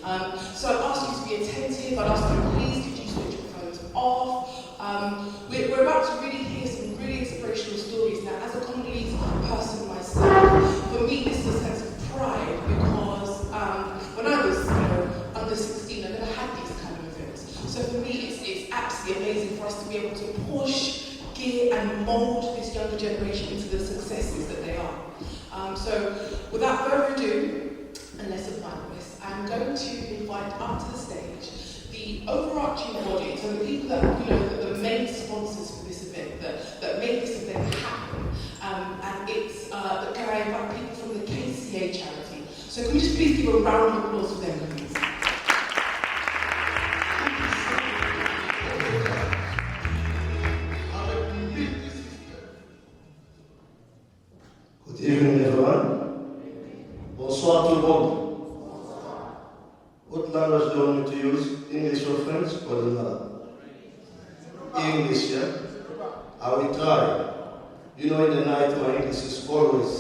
So I'd ask you to be attentive. I'd ask you, please, could you switch your phones off? We're about to really hear some really inspirational stories. Now, as a Congolese person myself, for me this is a sense of pride because when I was under 16, I never had these kind of events. So for me, it's absolutely amazing for us to be able to push, gear and mould this younger generation into the successes that they are. So without further ado, and less of my voice, I'm going to invite up to the stage the overarching body, so the people that, the main sponsors for this event, that made this event happen. And it's, can I invite people from the KCA charity? So can we just please give a round of applause for them, please? Good evening, everyone. Bonsoir tout le monde. What language do you want me to use? English or French or another? English, yeah? I will try. You know, in the night, my English is always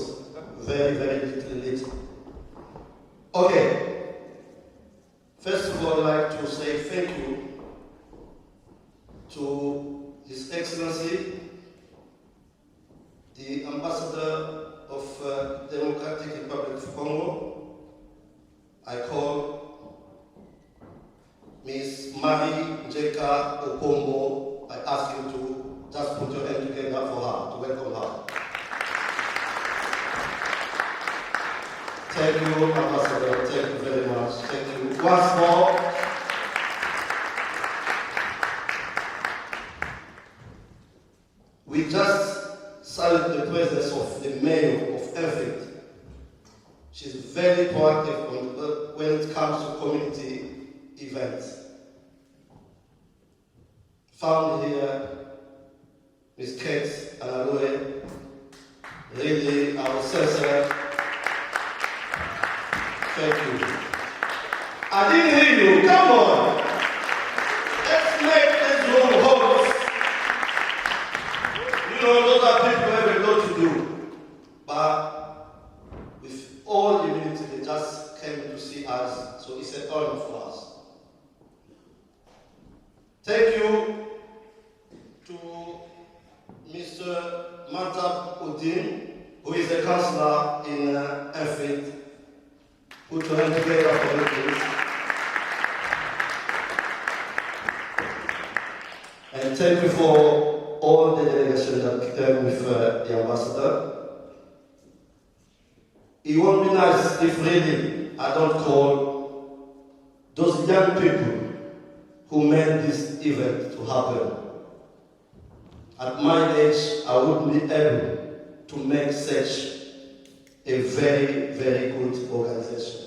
very, very little. Okay. First of all, I'd like to say thank you to His Excellency, the Ambassador of Democratic Republic of Congo. I call Miss Marie Njeka Okombo. I ask you to just put your hand together for her, to welcome her. Thank you, Ambassador. Thank you very much. Thank you. Once more. We just salute the presence of the mayor of Enfit. She's very proactive when it comes to community events. Found here, Ms. Kate Analoe, really our censor. Thank you. I didn't hear you, come on! Let's make this room hot. You know, those are people who have a lot to do. But with all humility, they just came to see us, so it's an honor for us. Thank you to Mr. Matab Odin, who is a counselor in Enfit. Put your hand together for me, please. And thank you for all the delegation that came with the ambassador. It won't be nice if really I don't call those young people who made this event to happen. At my age, I wouldn't be able to make such a very, very good organization.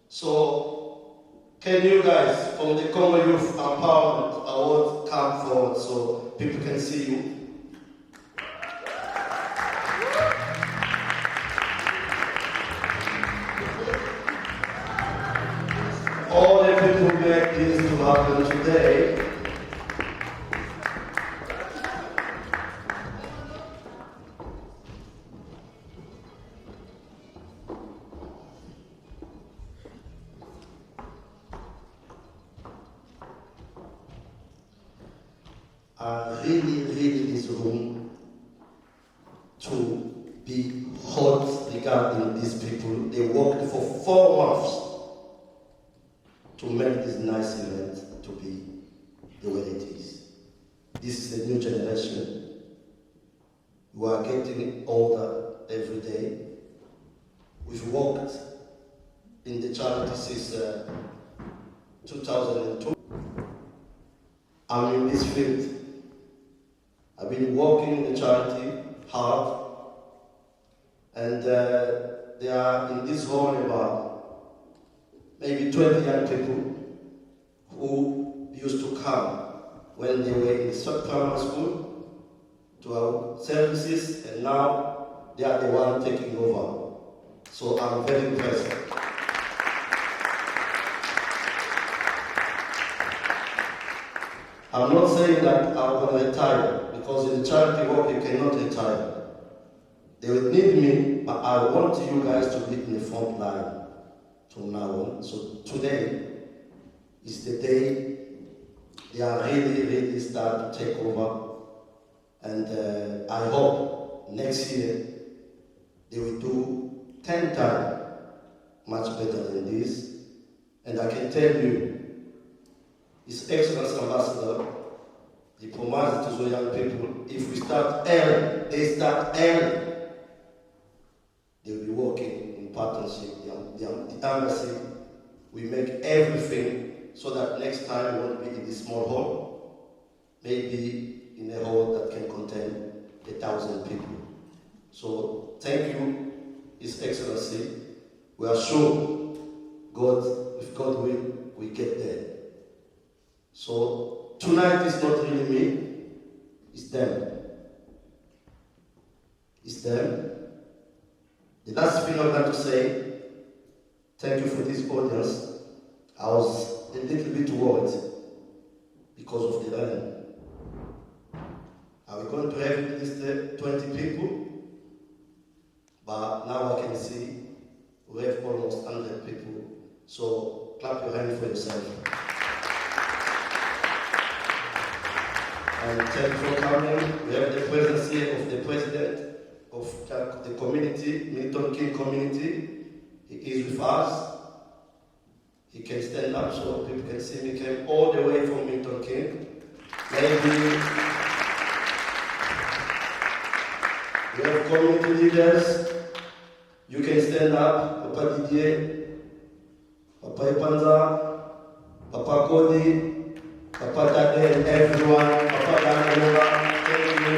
So, can you guys from the Congo Youth Empowerment Award come forward so people can see you? All the people who make this to happen today. I really this room to be hot regarding these people. They worked for 4 months to make this nice event to be the way it is. This is a new generation. We are getting older every day. We've worked in the charity since 2002. I'm in this field. I've been working in the charity hard, and there are in this hall about maybe 20 young people who used to come when they were in primary school to our services, and now they are the one taking over. So I'm very impressed. I'm not saying that I'm going to retire, because in charity work you cannot retire. They will need me, but I want you guys to be in the front line. from now on. So today is the day they are really start to take over. And I hope next year they will do 10 times much better than this. And I can tell you, His Excellency Ambassador, he promised to the young people, if we start early, they start early, they will be working in partnership. The embassy will make everything so that next time we won't be in this small hall, maybe in a hall that can contain 1,000 people. So thank you, His Excellency. We are sure with God will, we get there. So tonight is not really me, it's them. It's them. The last thing I'm going to say, thank you for this audience. I was a little bit worried because of the rain. Are we going to have at least 20 people? But now I can see we have almost 100 people. So clap your hand for yourself. And thank you for coming. We have the presence here of the president of the community, Milton King community. He is with us. He can stand up so people can see him. He came all the way from Milton King. Maybe we have community leaders. You can stand up. Papa Didier, Papa Ipanza, Papa Cody, Papa Tade, and everyone. Papa Daniela, thank you.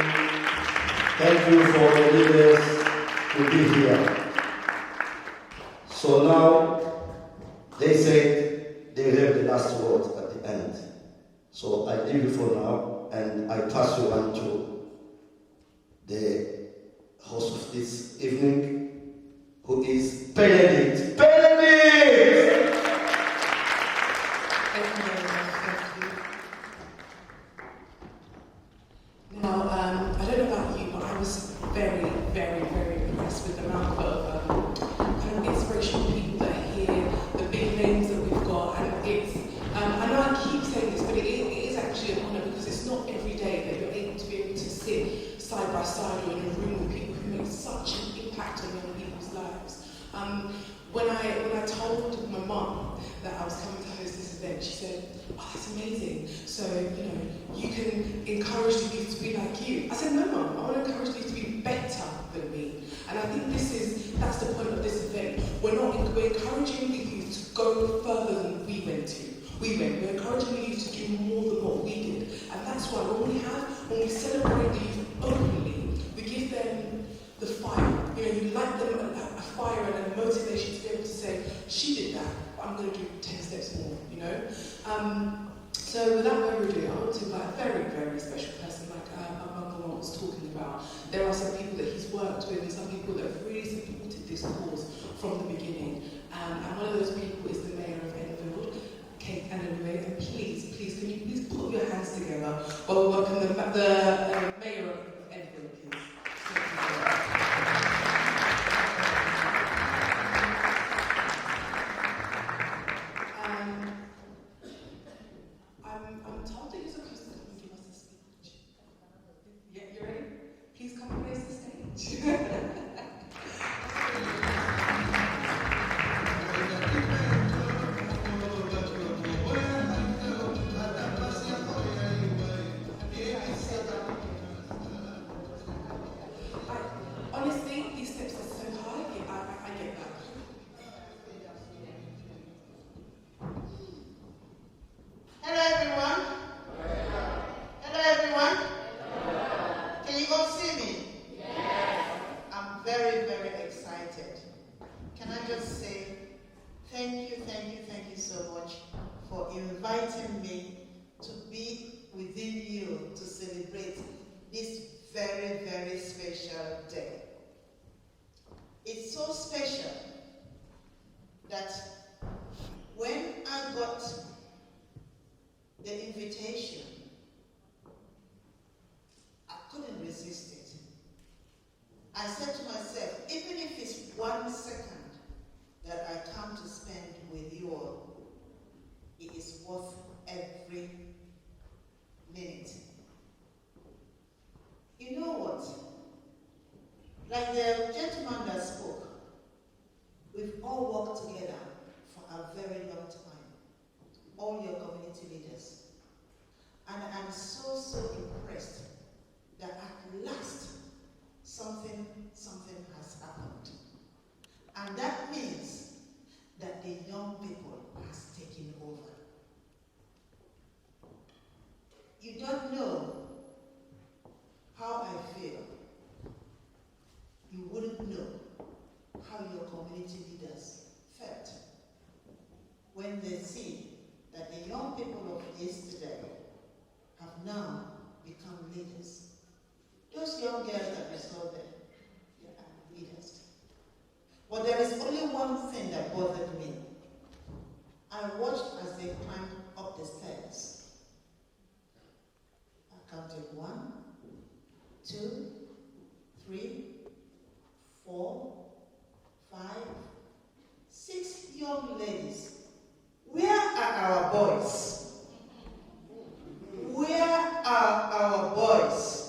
Thank you for the leaders to be here. So now, they said they have the last word at the end. So I leave you for now, and I pass you on to the host of this evening, who is Benedict. Benedict! Thank you very much. Thank you. Now, I don't know about you, but I was very impressed with the amount of kind of inspirational people that are here, the big names that we've got, and it's, I know I keep saying this, but it is actually an honour because it's not every day that you're able to sit side by side or in a room with people who make such an impact on young people's lives. When I told my mum that I was coming to host this event, she said, "Oh, that's amazing. So, you can encourage the youth to be like you." I said, "No, Mum, I want to encourage the youth to be better than me." And I think that's the point of this event. We're encouraging the youth to go further than we went. We're encouraging the youth to do more than what we did. And that's why when we celebrate the youth openly, we give them the fire. You light them a fire and a motivation to be able to say, "She did that, but I'm going to do 10 steps more," So without further ado, I want to invite a very special person like Abang was talking about. There are some people that he's worked with and some people that have really supported this cause from the beginning. And one of those people is the Mayor of Enfield, Kate Ananue. And please, can you please put your hands together while we welcome the Mayor of Enfield, please. I'm told that you're supposed to come and give us a speech. Yeah, you ready? Please come and raise the stage. Honestly, these steps are so high. I get that. Hello everyone. Hello everyone. Can you all see me? Yes. I'm very excited. Can I just say thank you so much for inviting me to be within you to celebrate this very special day. It's so special that when I got the invitation, I couldn't resist it. I said to myself, even if it's 1 second that I come to spend And I'm so impressed that at last something has happened. And that means that the young people has taken over. You don't know how I feel. You wouldn't know how your community leaders felt when they see that the young people of yesterday have now become leaders. Those young girls that we saw there, they are leaders. But there is only one thing that bothered me. I watched as they climbed up the stairs. I counted 1, 2, 3, 4, 5, 6 young ladies. Where are our boys? Where are our boys?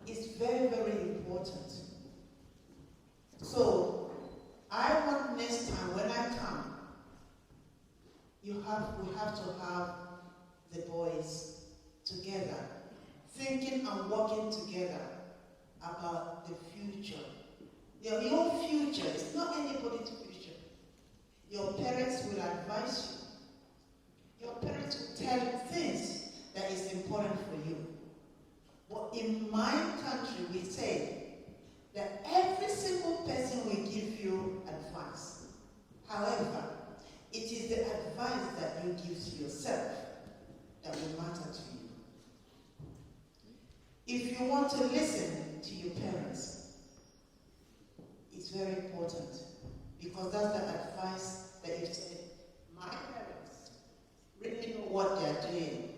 It's very, very important. So, I want next time when I come, we have to have the boys together, thinking and working together about the future. Your future is not anybody's future. Your parents will advise you. Your parents will tell you things that is important for you. But in my country, we say that every single person will give you advice. However, it is the advice that you give to yourself that will matter to you. If you want to listen to your parents, it's very important because that's the advice that you say. My parents really know what they are doing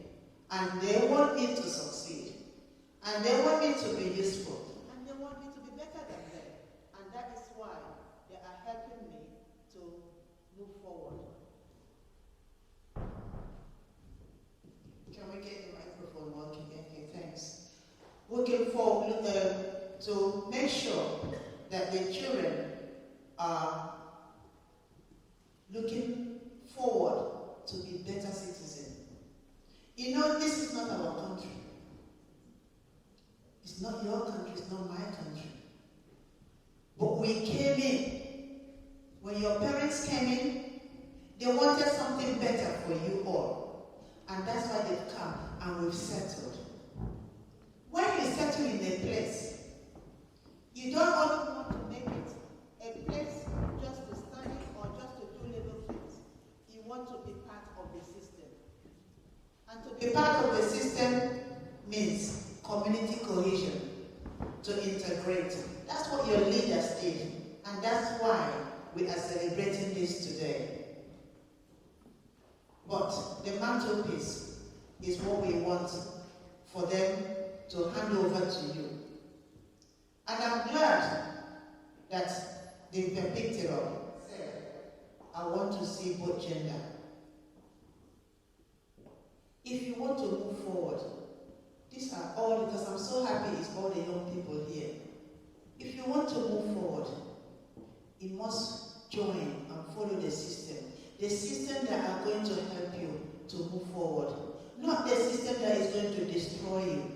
and they want me to succeed and they want me to be useful and they want me to be better than them, and that is why they are helping me to move forward. Can we get the microphone working? Okay, thanks. Working for to make sure that the children are looking forward to be better citizens. You know, this is not our country. It's not your country, it's not my country. But we came in. When your parents came in, they wanted something better for you all. And that's why they've come and we've settled. When you settle in a place, you don't only want to make it a place just to study or just to do little things. You want to be part of the system. And to be part of the system means community cohesion, to integrate. That's what your leaders did. And that's why we are celebrating this today. But the mantelpiece is what we want for them to hand over to you. And I'm glad that they've picked it up. I want to see both gender. If you want to move forward, these are all, because I'm so happy it's all the young people here. If you want to move forward, you must join and follow the system. The system that are going to help you to move forward. Not the system that is going to destroy you.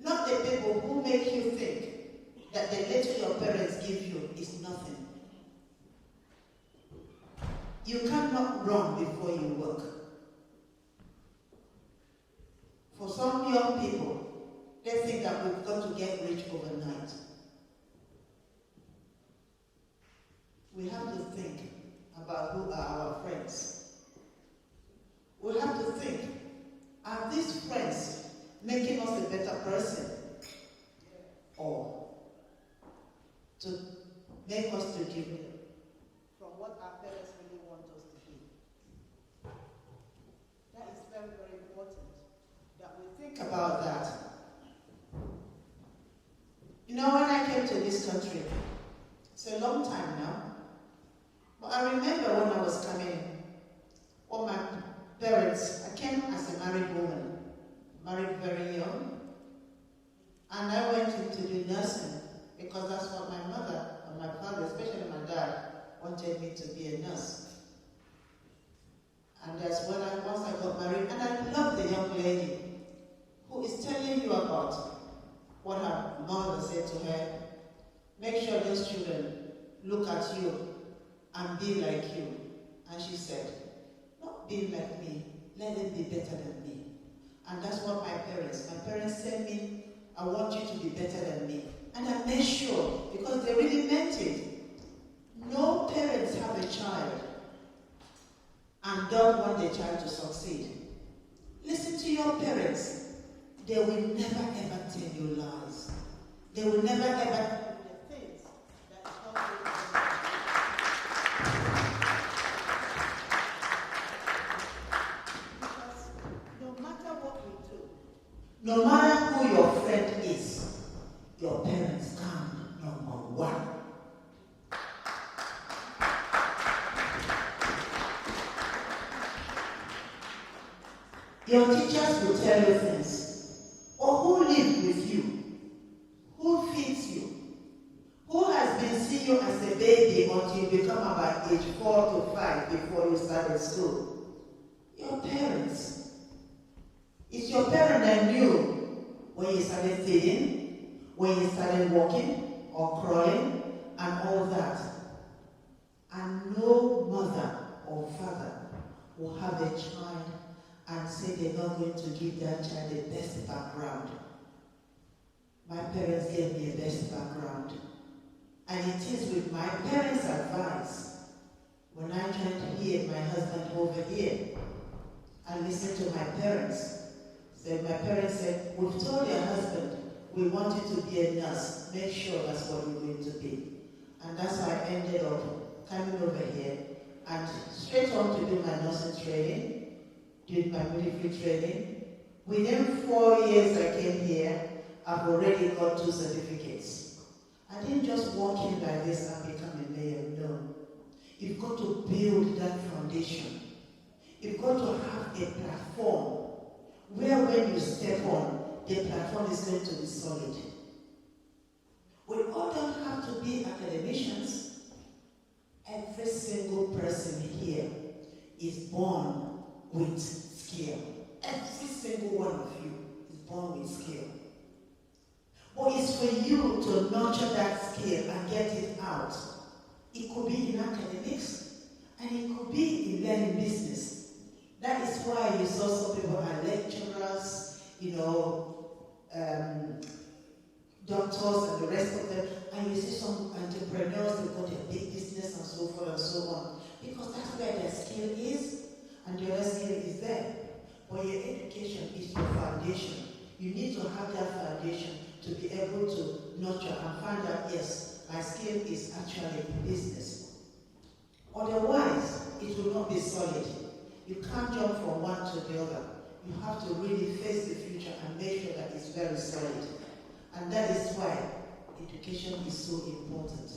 Not the people who make you think that the little your parents give you is nothing. You cannot run before you work. For some young people, they think that we've got to get rich overnight. We have to think about who are our friends. We have to think, are these friends making us a better person? Or to make us to give from what our parents really want us to be? That is very, very important that we think about that. You know, when I came to this country, it's a long time now, but I remember when I was coming, all my parents, I came as a married woman, married very young, and I went into do nursing because that's what my mother and my father, especially my dad, wanted me to be a nurse. And that's when once I got married, and I love the young lady who is telling you about what her mother said to her. Make sure those children look at you and be like you. And she said, not being like me, let them be better than me. And that's what my parents said me, I want you to be better than me. And I made sure, because they really meant it. No parents have a child and don't want their child to succeed. Listen to your parents. They will never ever tell you lies. They will never ever do the things that is not good for you. Because no matter what we do, no matter who your friend is, your parents come number one. Your teachers will tell you things. Or who lives with you? Who feeds you? Who has been seeing you as a baby until you become about age 4 to 5 before you started school? Your parents. It's your parent that knew when you started feeding, when you started walking or crawling and all that. And no mother or father will have a child and say they're not going to give that child the best background. My parents gave me a best background. And it is with my parents' advice. When I joined here, my husband over here, I listened to my parents. So my parents said, we've told your husband, we want you to be a nurse. Make sure that's what you're going to be. And that's how I ended up coming over here and straight on to do my nursing training. Did my military training. Within 4 years I came here, I've already got 2 certificates. I didn't just walk in like this and become a mayor, no. You've got to build that foundation. You've got to have a platform where when you step on, the platform is going to be solid. We all don't have to be academicians. Every single person here is born with skill. Every single one of you is born with skill. But it's for you to nurture that skill and get it out. It could be in academics, and it could be in learning business. That is why you saw some people are lecturers, doctors and the rest of them, and you see some entrepreneurs, they've got a big business and so forth and so on. Because that's where their skill is. And the other skill is there. But your education is your foundation. You need to have that foundation to be able to nurture and find out, yes, my skill is actually business. Otherwise, it will not be solid. You can't jump from one to the other. You have to really face the future and make sure that it's very solid. And that is why education is so important.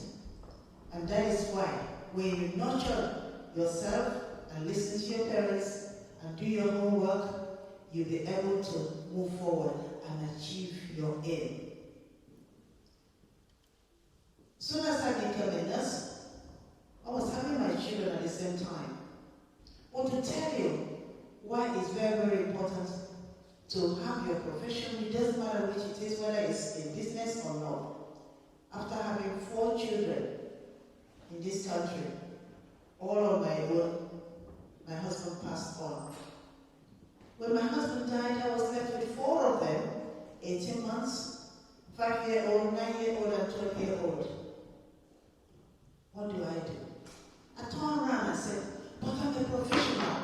And that is why when you nurture yourself and listen to your parents and do your homework, you'll be able to move forward and achieve your aim. Soon as I became a nurse, I was having my children at the same time. But to tell you why it's very, very important to have your profession, it doesn't matter which it is, whether it's in business or not. After having 4 children in this country, all on my own, my husband passed on. When my husband died, I was left with 4 of them, 18 months, 5-year-old, 9-year-old, and 12-year-old. What do? I turned around and said, but I'm a professional.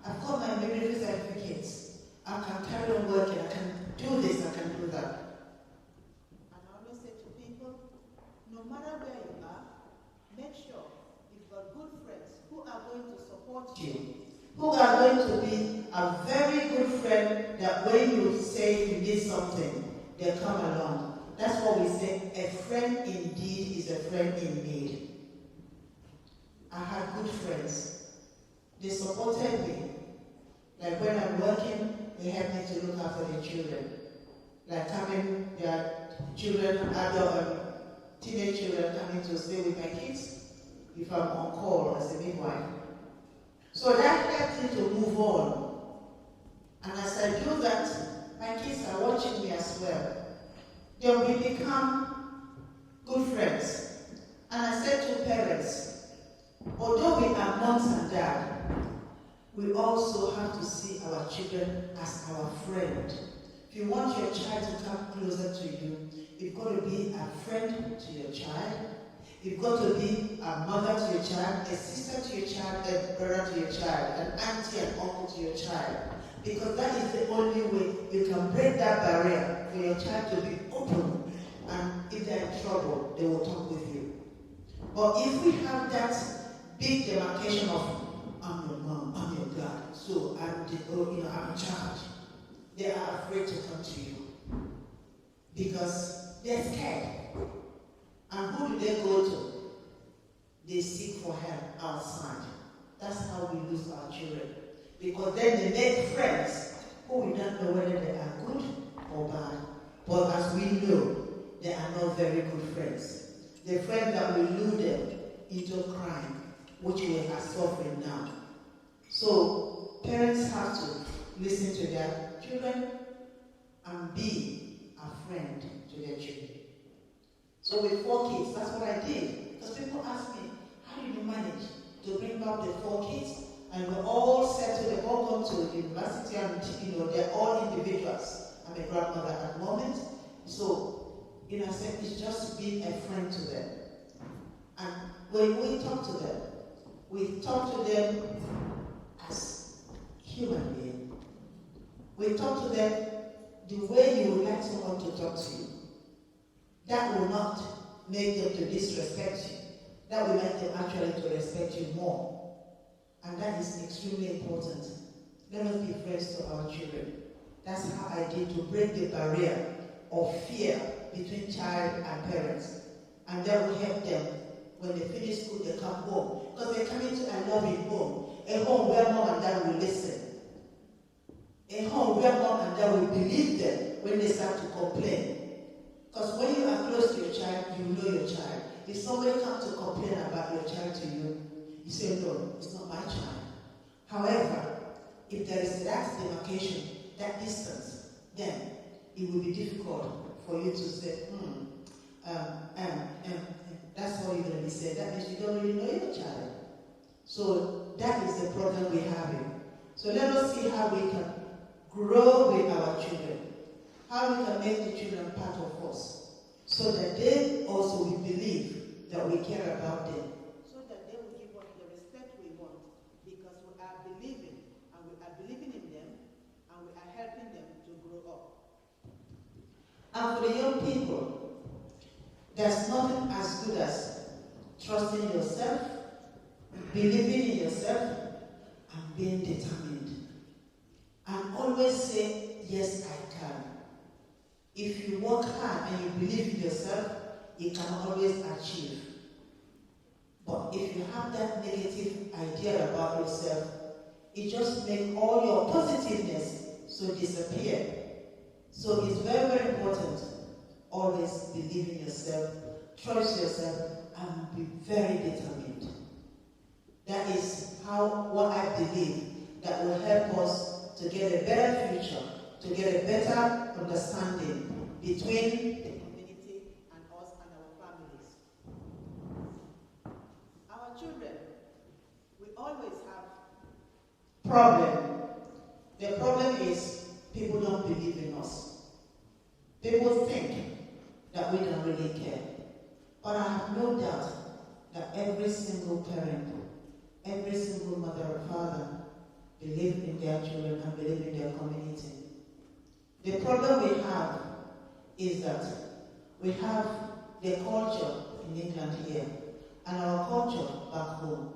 I've got my military certificates. I can carry on working. I can do this, I can do that. And I always say to people, no matter where you are, make sure you've got good friends who are going to support you, who are going to be a very good friend that when you say you need something, they come along. That's what we say, a friend indeed is a friend in need. I had good friends. They supported me. Like when I'm working, they help me to look after the children. Like having their children, teenage children coming to stay with my kids if I'm on call as a midwife. So that helped me to move on. And as I do that, my kids are watching me as well. Then we become good friends. And I said to parents, although we are moms and dad, we also have to see our children as our friend. If you want your child to come closer to you, you've got to be a friend to your child. You've got to be a mother to your child, a sister to your child, a brother to your child, an auntie and uncle to your child. Because that is the only way you can break that barrier for your child to be open. And if they're in trouble, they will talk with you. But if we have that big demarcation of, I'm your mom, I'm your dad, so I'm in charge, they are afraid to come to you. Because they're scared. And who do they go to? They seek for help outside. That's how we lose our children. Because then they make friends who we don't know whether they are good or bad. But as we know, they are not very good friends. The friends that will lure them into crime, which we are suffering now. So parents have to listen to their children and be a friend to their children. So with 4 kids, that's what I did. Because people ask me, how did you manage to bring up the 4 kids? And we're all settled, they've all gone to university, and they're all individuals. I'm a grandmother at the moment. So, I said, it's just being a friend to them. And when we talk to them, we talk to them as human beings. We talk to them the way you would like someone to talk to you. That will not make them to disrespect you. That will make them actually to respect you more. And that is extremely important. Let us be friends to our children. That's how I did to break the barrier of fear between child and parents. And that will help them when they finish school, they come home. Because they come into a loving home. A home where mom and dad will listen. A home where mom and dad will believe them when they start to complain. Because when you are close to your child, you know your child. If somebody comes to complain about your child to you, you say, no, it's not my child. However, if there is that demarcation, that distance, then it will be difficult for you to say, that's all you're going to be saying. That means you don't really know your child. So that is the problem we're having. So let us see how we can grow with our children. How we can make the children part of us. So that they also will believe that we care about them. So that they will give us the respect we want. Because we are believing, and we are believing in them, and we are helping them to grow up. And for the young people, there's nothing as good as trusting yourself, believing in yourself, and being determined. And always say, yes, I can. If you work hard and you believe in yourself, you can always achieve. But if you have that negative idea about yourself, it just makes all your positiveness so disappear. So it's very, very important. Always believe in yourself, trust yourself, and be very determined. That is what I believe that will help us to get a better future, to get a better understanding between the community and us and our families. Our children, we always have problem. The problem is people don't believe in us. People think that we don't really care. But I have no doubt that every single parent, every single mother or father believe in their children and believe in their community. The problem we have is that we have the culture in England here and our culture back home.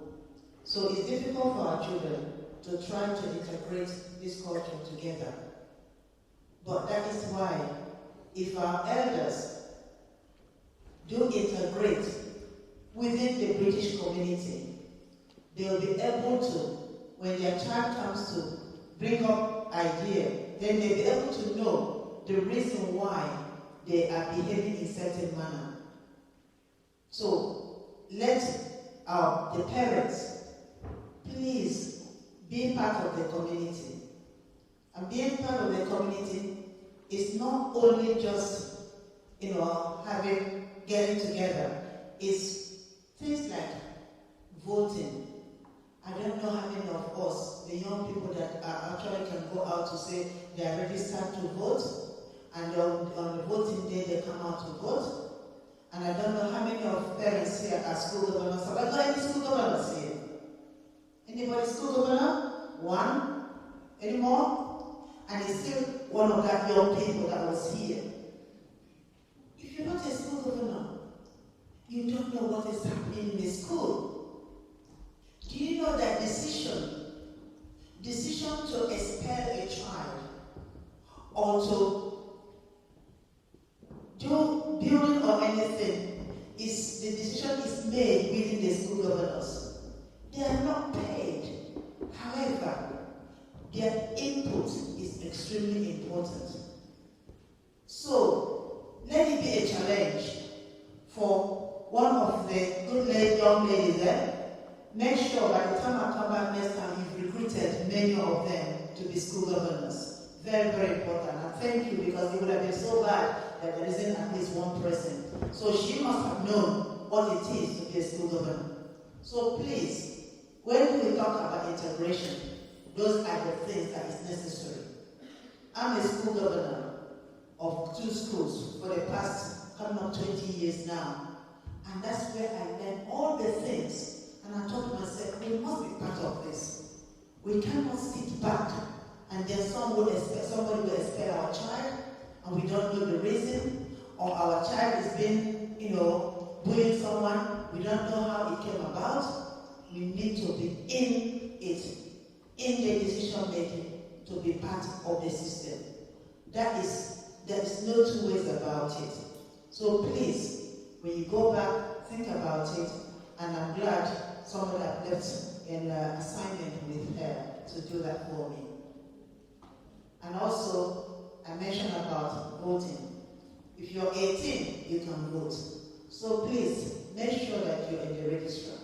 So it's difficult for our children to try to integrate this culture together. But that is why if our elders do integrate within the British community, they'll be able to, when their child comes to bring up idea, then they'll be able to know the reason why they are behaving in certain manner. So let the parents please be part of the community. And being part of the community is not only just, getting together. It's things like voting. I don't know how many of us, the young people that are actually can go out to say they are registered to vote, and on the voting day they come out to vote. And I don't know how many of parents here are school governors. Have I got any school governors here? Anybody school governor? One? Any more? And it's still one of that young people that was here. If you're not a school governor, you don't know what is happening in the school. Do you know that decision to expel a child or to do building or anything, the decision is made within the school governors. They are not paid. However, their input is extremely important. So, let it be a challenge for one of the good young ladies there. Make sure by the time I come back next time, you've recruited many of them to be school governors. Very, very important. And thank you, because it would have been so bad that there isn't at least one person. So she must have known what it is to be a school governor. So please, when we talk about integration, those are the things that is necessary. I'm a school governor of 2 schools for the past coming up 20 years now. And that's where I learned all the things. And I thought to myself, we must be part of this. We cannot sit back and then somebody will expel our child and we don't know the reason, or our child is being, bullying someone, we don't know how it came about. We need to be in it, in the decision making, to be part of the system. There is no 2 ways about it. So please, when you go back, think about it, and I'm glad somebody had left an assignment with her to do that for me. And also, I mentioned about voting. If you're 18, you can vote. So please, make sure that you're in the registrar.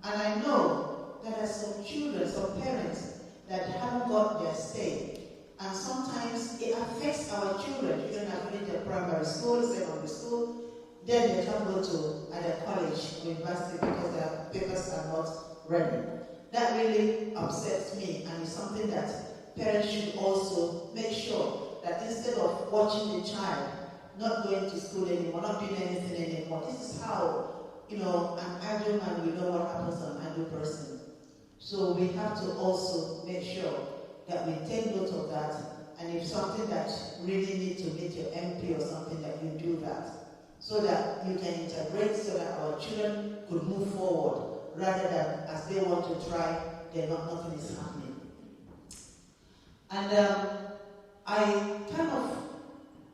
And I know there are some children, some parents that haven't got their say. And sometimes it affects our children. Children are finished their primary school, secondary school, then they can't go to either college or university because their papers are not ready. That really upsets me, and it's something that parents should also make sure that instead of watching the child not going to school anymore, not doing anything anymore, this is how, an idle man will know what happens to an idle person. So we have to also make sure that we take note of that, and if something that really needs to meet your MP or something, that you do that, so that you can integrate, so that our children could move forward, rather than as they want to try, nothing is happening. And I kind of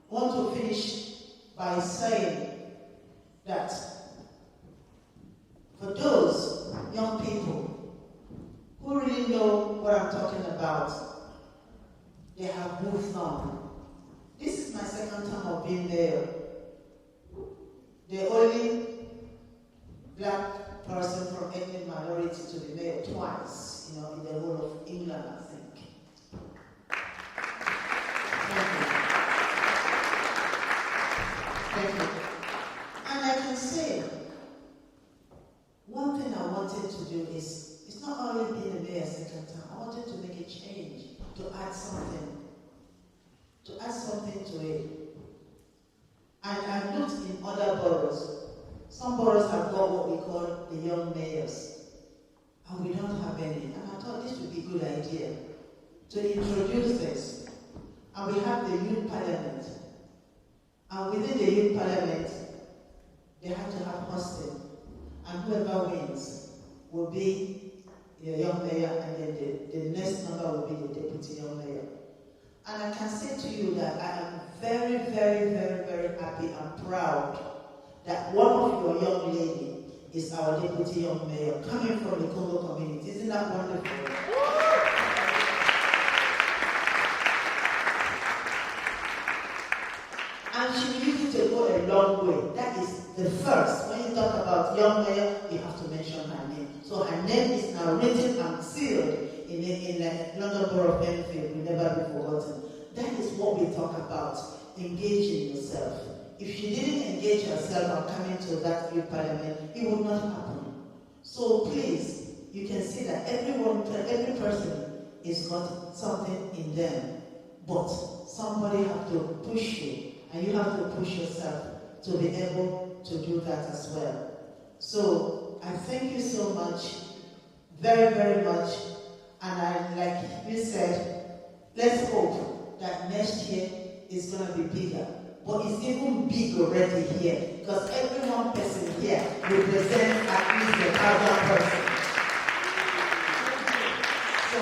want to finish by saying that for those young people who really know what I'm talking about, they have moved on. This is my second time of being there. The only black person from ethnic minority to be mayor twice, in the whole of England, I think. Thank you. And I can say, one thing I wanted to do is, it's not only being a mayor second time, I wanted to make a change, to add something to it. And I looked in other boroughs. Some boroughs have got what we call the young mayors, and we don't have any. And I thought this would be a good idea to introduce this. And we have the youth parliament. And within the youth parliament, they have to have hosting. And whoever wins will be the young mayor, and then the next number will be the deputy young mayor. And I can say to you that I am very, very, very, very happy and proud that one of your young ladies is our deputy young mayor, coming from the Congo community. Isn't that wonderful? And she will use it to go a long way. That is the first. When you you talk about young mayor, you have to mention her name. So her name is now written and sealed in the London Borough of Enfield, will never be forgotten. That is what we talk about, engaging yourself. If she didn't engage herself and coming to that youth parliament, it would not happen. So please, you can see that every person has got something in them, but somebody have to push you, and you have to push yourself to be able to do that as well. So I thank you so much, very, very much, and like you said, let's hope that next year is going to be bigger. But it's even big already here, because every one person here represents at least 1,000 persons. So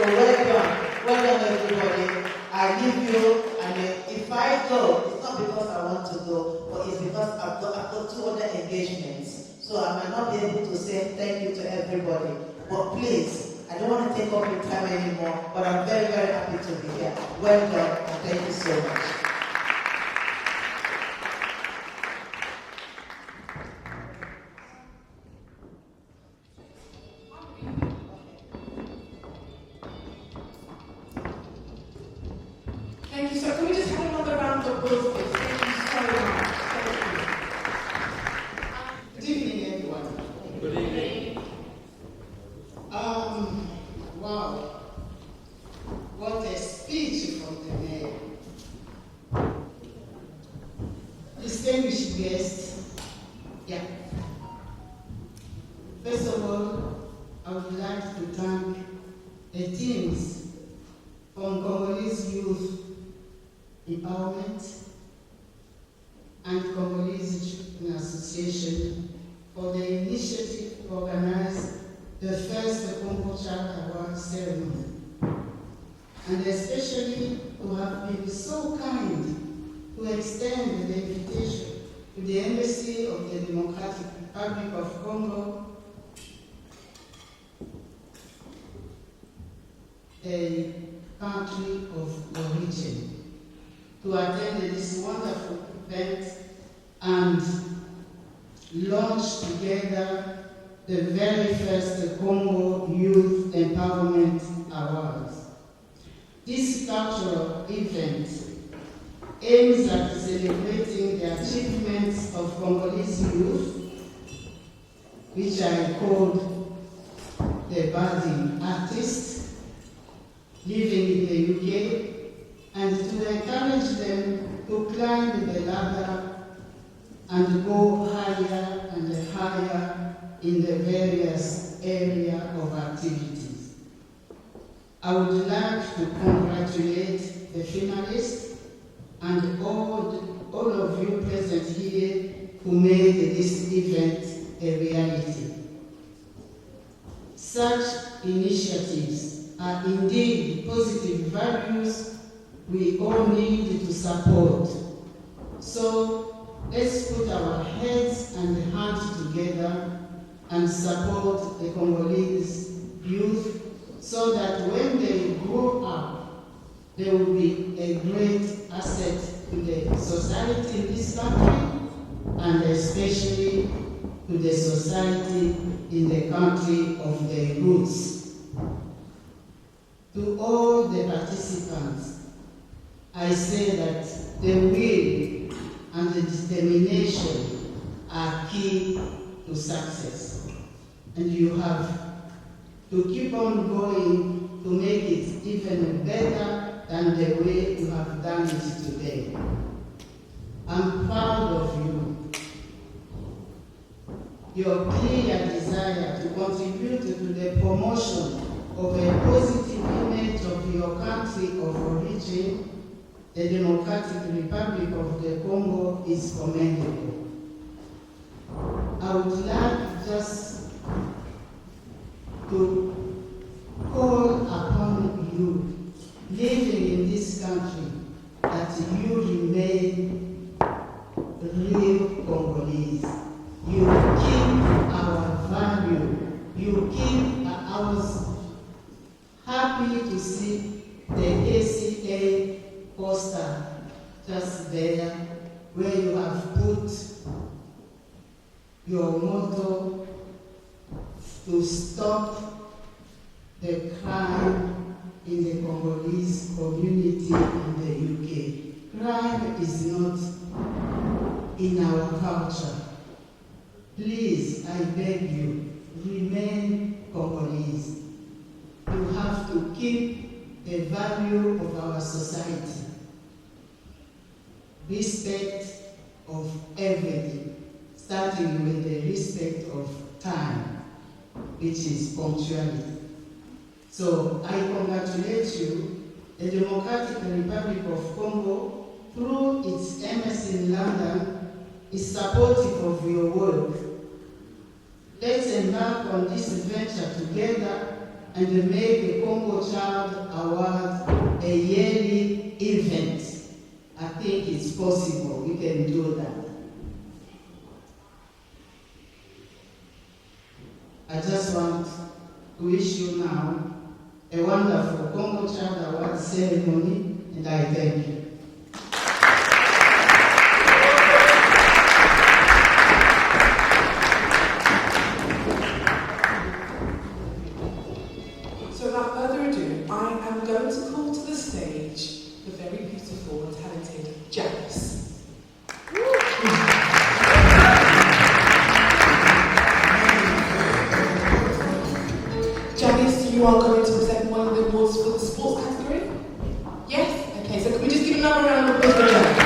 well done everybody. I leave you, and if I go, it's not because I want to go, but it's because I've got 2 other engagements. So I might not be able to say thank you to everybody. But please, I don't want to take up your time anymore, but I'm very, very happy to be here. Well done, and thank you so much. Thank you. So can we just have another round of applause, please? Thank you so much. Thank you. Good evening, everyone. Good evening. Wow. What a speech from the mayor. Distinguished guests, yeah. First of all, I would like to thank the teams from Congolese Youth Empowerment and Congolese Children Association for the initiative to organize the first Congo Child Award ceremony, and especially to have been so kind to extend the invitation to the Embassy of the Democratic Republic of Congo, a country of origin, to attend this wonderful event and launch together the very first Congo Youth Empowerment Awards. This cultural event aims at celebrating the achievements of Congolese youth, which I called the budding artists living in the UK, and to encourage them to climb the ladder and go higher and higher in the various areas of activities. I would like to congratulate the finalists and all of you present here who made this event a reality. Such initiatives are indeed positive values we all need to support. So let's put our heads and hands together and support the Congolese youth so that when they grow up, they will be a great asset to the society in this country, and especially to the society in the country of their roots. To all the participants, I say that the will and the determination are key to success. And you have to keep on going to make it even better than the way you have done it today. I'm proud of you. Your clear desire to contribute to the promotion of a positive image of your country of origin, the Democratic Republic of the Congo, is commendable. I would like just to call upon you, living in this country, that you remain real Congolese. You keep our value. You keep ours. Happy to see the ACA poster just there, where you have put your motto to stop the crime in the Congolese community in the UK. Crime is not in our culture. Please, I beg you, remain Congolese. You have to keep the value of our society. Respect of everything, starting with the respect of time, which is punctuality. So I congratulate you. The Democratic Republic of Congo, through its embassy in London, is supportive of your work. Let's embark on this adventure together and make the Congo Child Award a yearly event. I think it's possible. We can do that. I just want to wish you now a wonderful Congo Child Award ceremony, and I thank you. So without further ado, I am going to call to the stage the very beautiful and talented Janice. Janice, you are going to present one of the awards for the sports category? Yes? Okay, so can we just give another round of applause for Janice?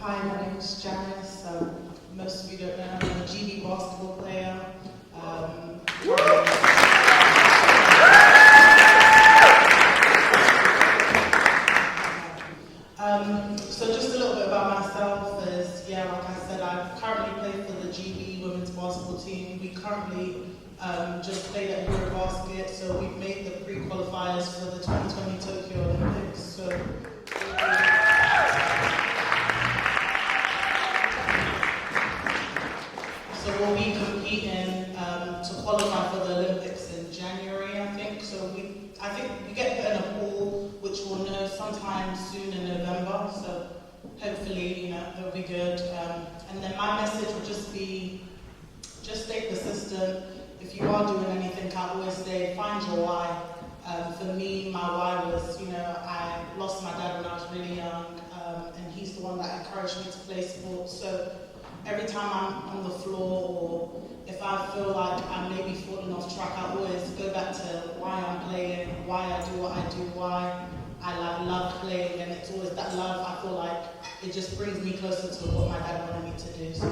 Hi, my name is Janice. Most of you don't know, I'm a GB basketball player. So just a little bit about myself is, like I said, I currently play for the GB women's basketball team. We currently just played at Eurobasket, so we've made the pre-qualifiers for the 2020 Tokyo Olympics. So we'll be competing to qualify for the Olympics in January, I think. So I think we get put in a pool, which we'll know sometime soon in November. So hopefully, it'll be good. And then my message will just be, just stay persistent. If you are doing anything, I always say, find your why. For me, my why was, I lost my dad when I was really young, and he's the one that encouraged me to play sports. So every time I'm on the floor, or if I feel like I'm maybe falling off track, I always go back to why I'm playing, why I do what I do, why I love playing, and it's always that love. I feel like it just brings me closer to what my dad wanted me to do. So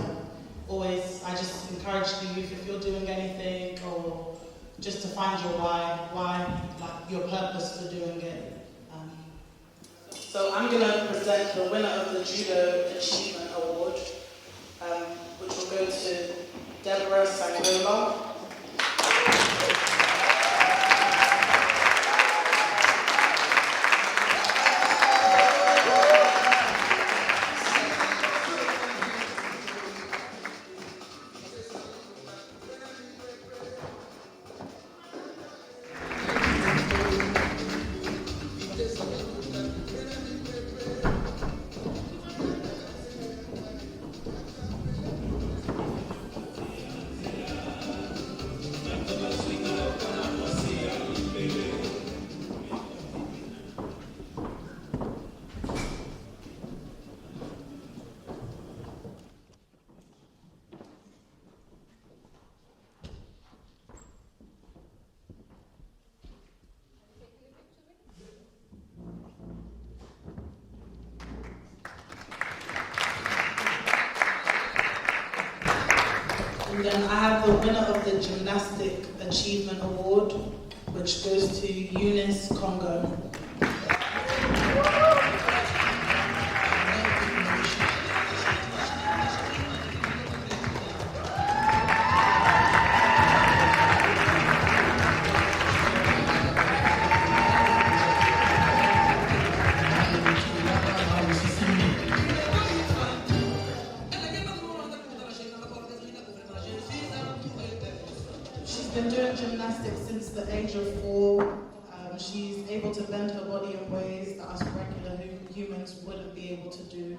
always, I just encourage the youth, if you're doing anything, or just to find your why, like your purpose for doing it. So I'm going to present the winner of the Judo Achievement Award, which will go to Deborah Sangola. And then I have the winner of the Gymnastic Achievement Award, which goes to Eunice Congo. She's been doing gymnastics since the age of 4. She's able to bend friends wouldn't be able to do.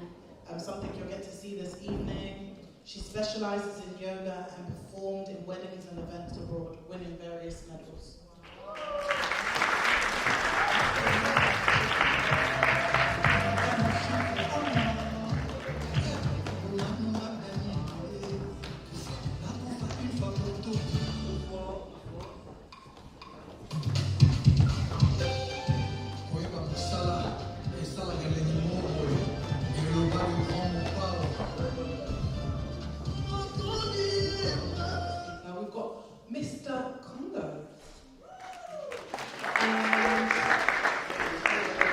Something you'll get to see this evening. She specializes in yoga and performed in weddings and events abroad, winning various medals. Now we've got Mr. Congo.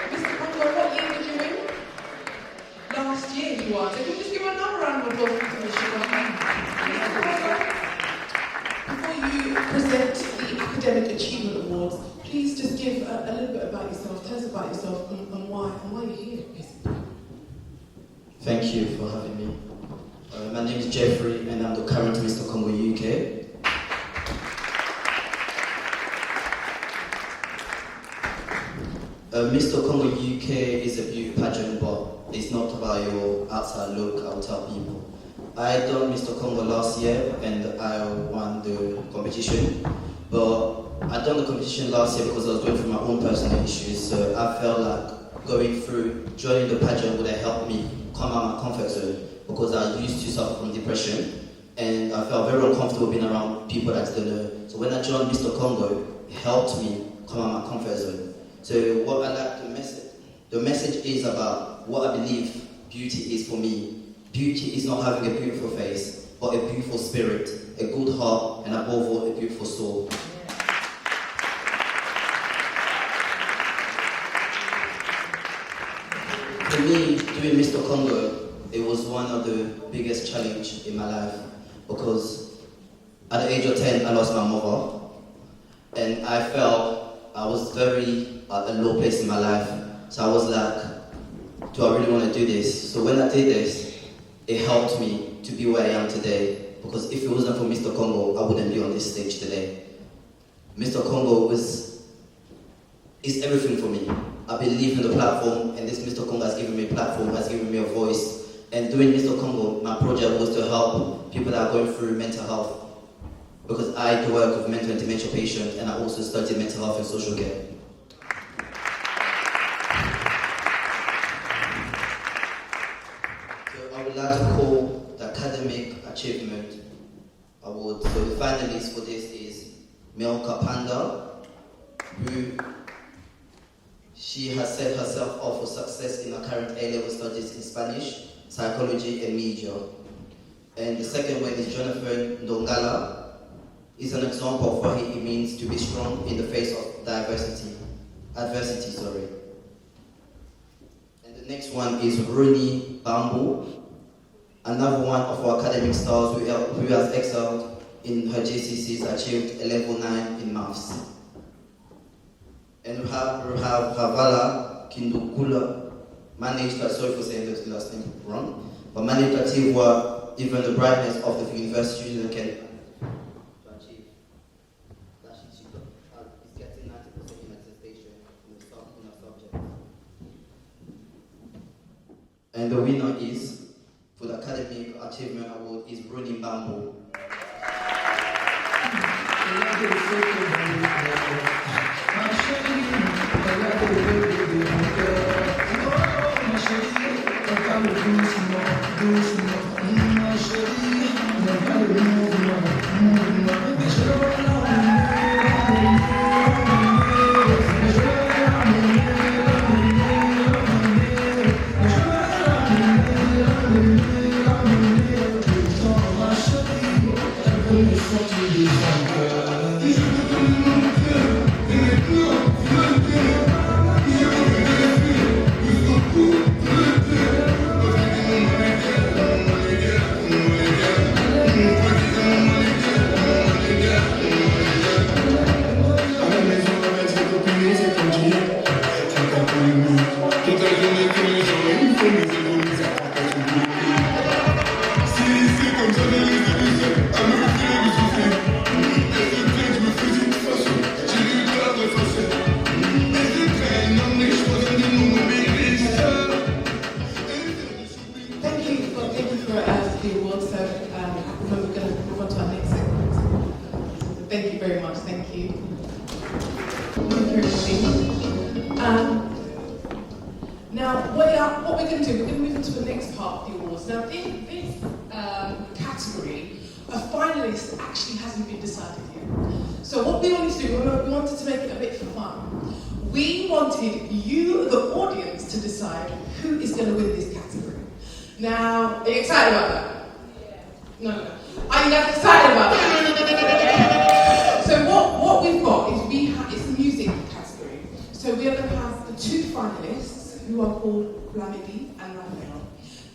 Mr. Congo, what year did you win? Last year you won. So can we just give another round of applause to Mr. Congo? Before you present the Academic Achievement Awards, please just give a little bit about yourself. Tell us about yourself and why you're here, basically. Thank you for having me. My name is Jeffrey and I'm the current Mr. Congo UK. Mr. Congo UK is a beauty pageant, but it's not about your outside look, I'll tell people. I done Mr. Congo last year and I won the competition, but I done the competition last year because I was going through my own personal issues, so I felt like joining the pageant would have helped me come out of my comfort zone because I used to suffer from depression and I felt very uncomfortable being around people that didn't know. So when I joined Mr. Congo, it helped me come out of my comfort zone. So what I like the message is about what I believe beauty is for me. Beauty is not having a beautiful face, but a beautiful spirit, a good heart, and above all, a beautiful soul. For me, doing Mr. Congo, it was one of the biggest challenges in my life because at the age of 10, I lost my mother and I felt I was very at a low place in my life. So I was like, do I really want to do this? So when I did this, it helped me to be where I am today because if it wasn't for Mr. Congo, I wouldn't be on this stage today. Mr. Congo is everything for me. I believe in the platform and this Mr. Congo has given me a platform, has given me a voice. And doing Mr. Congo, my project was to help people that are going through mental health because I do work with mental and dementia patients and I also studied mental health and social care. So I would like to call the Academic Achievement Award. So the finalist for this is Melka Panda, who she has set herself up for success in her current A-level studies in Spanish, psychology and media. And the second one is Jonathan Ndongala. Is an example of what it means to be strong in the face of adversity. And the next one is Rooney Bambu, another one of our academic stars who has excelled in her GCSEs, achieved a level 9 in maths. And we have Ravala Kindukula, managed, sorry for saying the last name wrong, but managed to achieve what even the brightness of the university student can achieve. That she is getting 90% in attestation in her subject. And the winner is, for the Academic Achievement Award, is Bruni Bambo. Now, what we're going to do, we're going to move into the next part of the awards. Now, this category, a finalist actually hasn't been decided yet. So what we wanted to do, we wanted to make it a bit fun. We wanted you, the audience, to decide who is going to win this category. Now, are you excited about that? No. Are you guys excited about that? So what we've got is it's the music category. So we are going to have the two finalists who are called Flamedi and Raphael.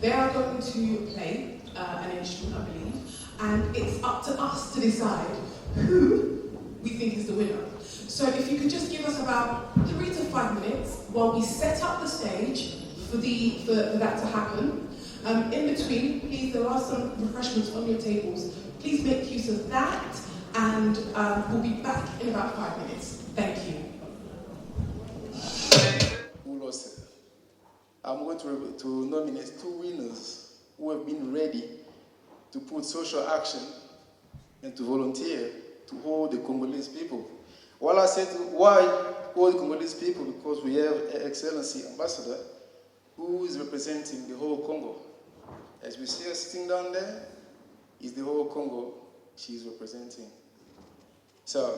They are going to play an instrument, I believe, and it's up to us to decide who we think is the winner. So if you could just give us about 3 to 5 minutes while we set up the stage for that to happen. In between, please, there are some refreshments on your tables. Please make use of that, and we'll be back in about 5 minutes. Thank you. I'm going to nominate 2 winners who have been ready to put social action and to volunteer to hold the Congolese people. While I said why hold the Congolese people, because we have Her Excellency Ambassador who is representing the whole Congo. As we see her sitting down there, is the whole Congo she's representing. So,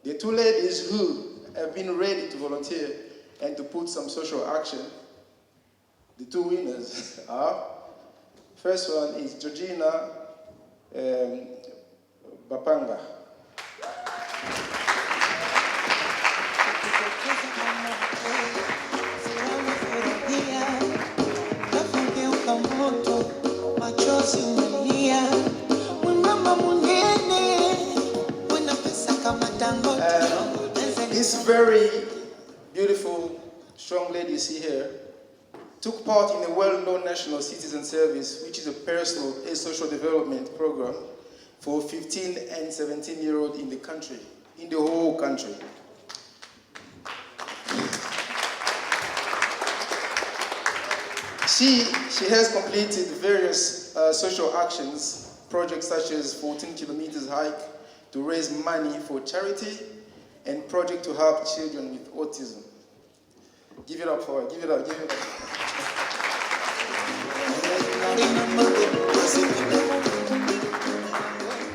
the 2 ladies who have been ready to volunteer and to put some social action, the 2 winners are, first one is Georgina Bapanga. This very beautiful, strong lady you see here took part in a well-known national citizen service, which is a personal and social development program for 15 and 17-year-olds in the country, in the whole country. She has completed various social actions, projects such as 14 kilometers hike to raise money for charity and project to help children with autism. Give it up for her, give it up, give it up.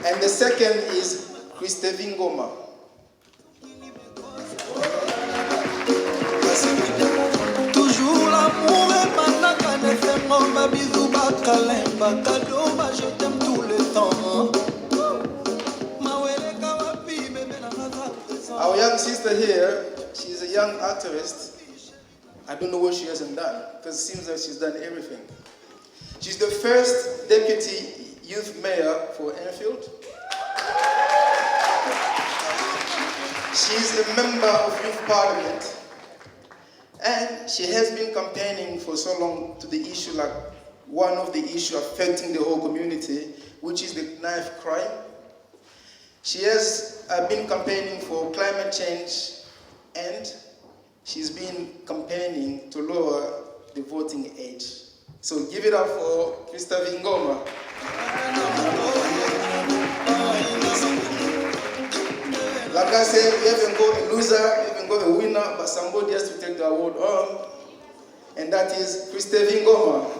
And the second is Christe Vingoma. Our young sister here, she's a young activist. I don't know what she hasn't done, because it seems like she's done everything. She's the first deputy youth mayor for Enfield. She's a member of youth parliament. And she has been campaigning for so long to the issue, like one of the issues affecting the whole community, which is the knife crime. She has been campaigning for climate change, and she's been campaigning to lower the voting age. So give it up for Christe Vingoma. Like I said, we haven't got a loser, we haven't got a winner, but somebody has to take the award home, and that is Christe Vingoma.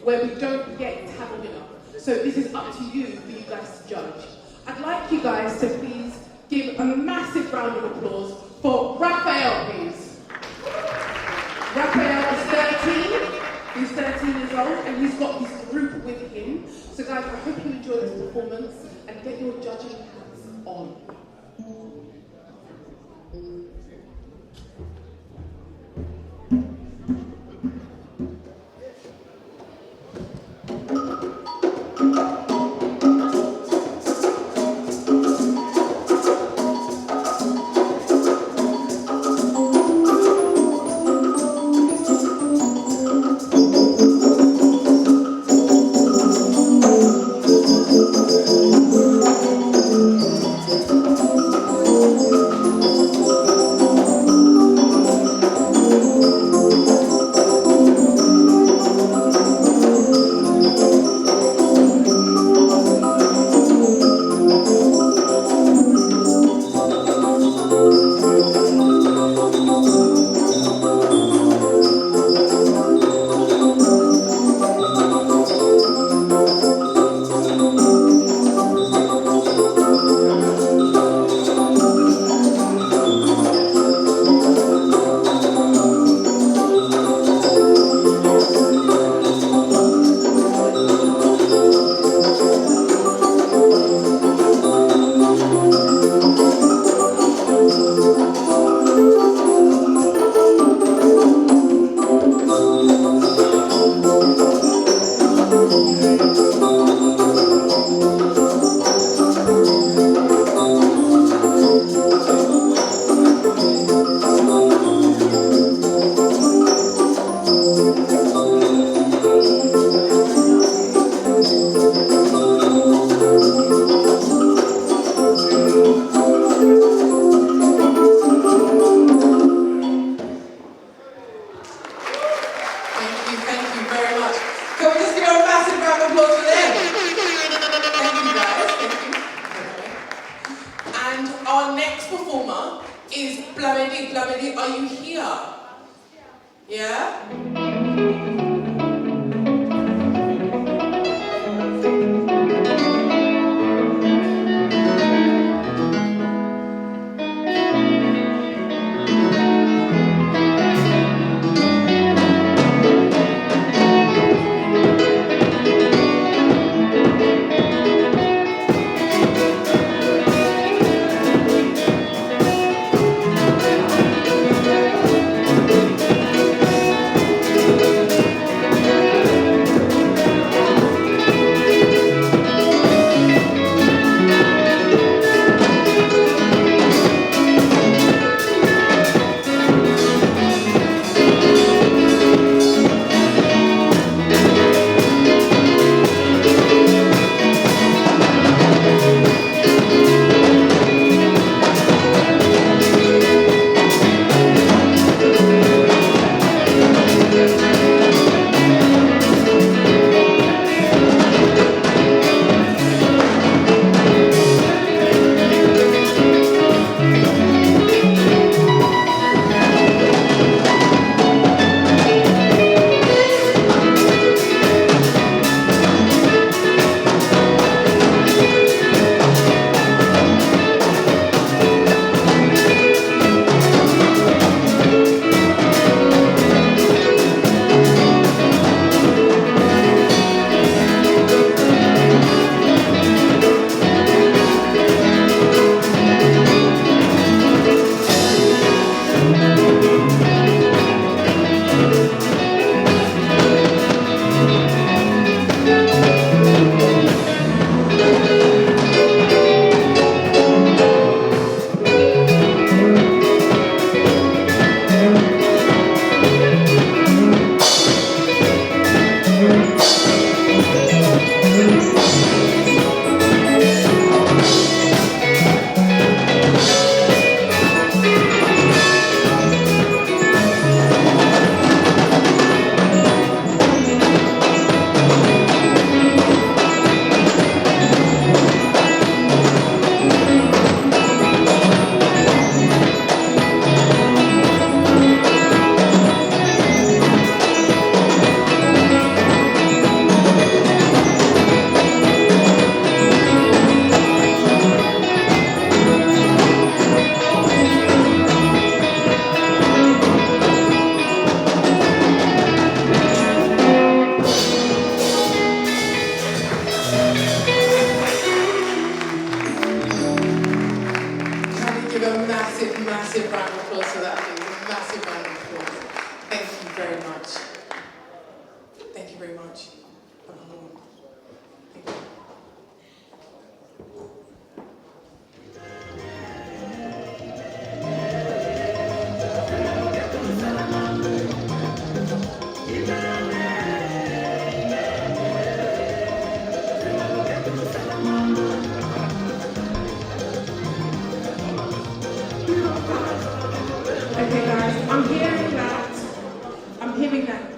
Where we don't get to have a winner. So this is up to you for you guys to judge. I'd like you guys to please give a massive round of applause for Raphael, please. Raphael is 13. himself, and he's got his group with him. So guys, I hope you enjoy this performance and get your judging hats on.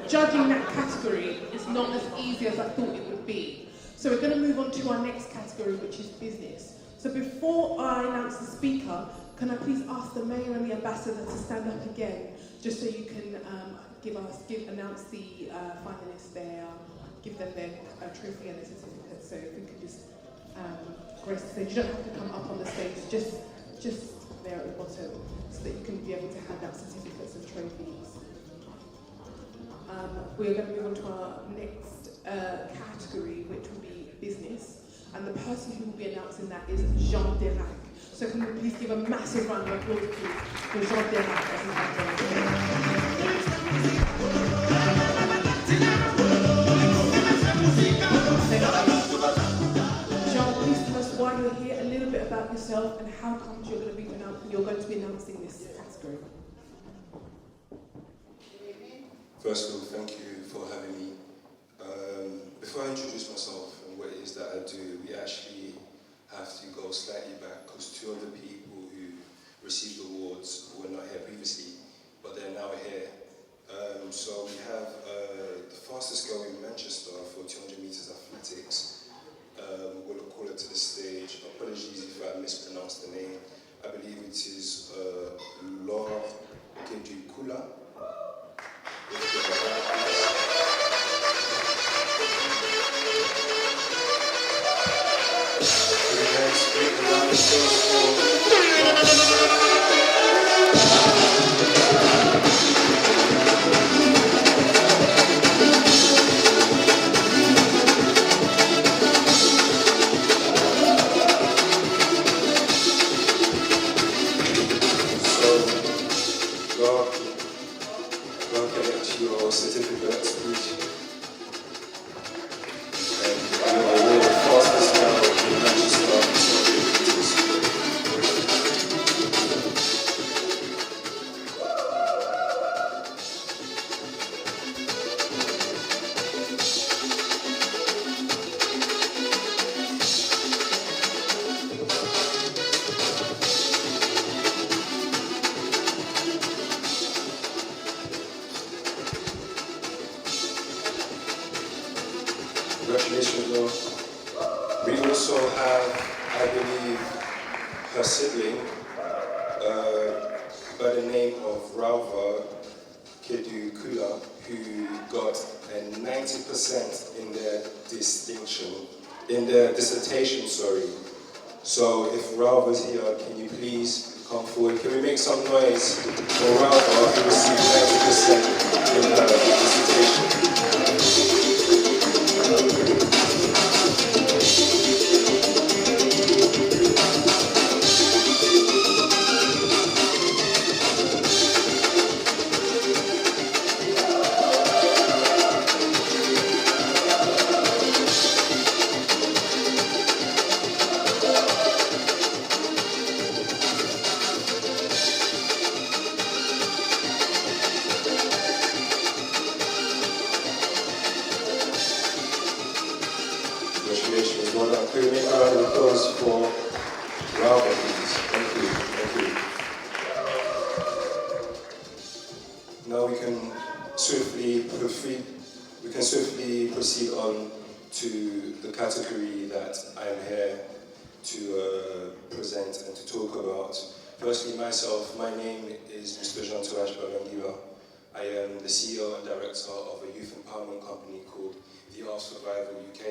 judging that category is not as easy as I thought it would be. So we're going to move on to our next category, which is business. So before I announce the speaker, can I please ask the mayor and the ambassador to stand up again, just so you can announce the finalists there, give them their trophy and their certificate. So if we could just grace the stage. You don't have to come up on the stage, just there at the bottom, so that you can be able to hand out certificates and trophies. We're going to move on to our next category, which will be business. And the person who will be announcing that is Jean Derac. So can we please give a massive round of applause for Jean Derac as an Jean, please tell us why you're here, a little bit about yourself, and how come you're going to be announcing this category. First of all, thank you for having me. Before I introduce myself and what it is that I do, we actually have to go slightly back because two of the people who received awards were not here previously, but they're now here. So we have the fastest girl in Manchester for 200 meters athletics. We're going to call her to the stage. Apologies if I mispronounced the name. I believe it is Laura Kedukula. Your certificates, please. And you are the fastest now in Manchester. Congratulations, though. We also have, I believe, her sibling by the name of Ralva Kedukula, who got a 90% in their dissertation, sorry. So if Ralva's here, can you please come forward? Can we make some noise for Ralva, who received 90% in her dissertation? Congratulations, well done. Could we make a round of applause for Ralva, please? Thank you, thank you. Now we can swiftly proceed on to the category that I'm here to present and to talk about. Firstly, myself, my name is Mr. Jean-Tourage Babangila. I am the CEO and director of a youth empowerment company called The Art Survival UK.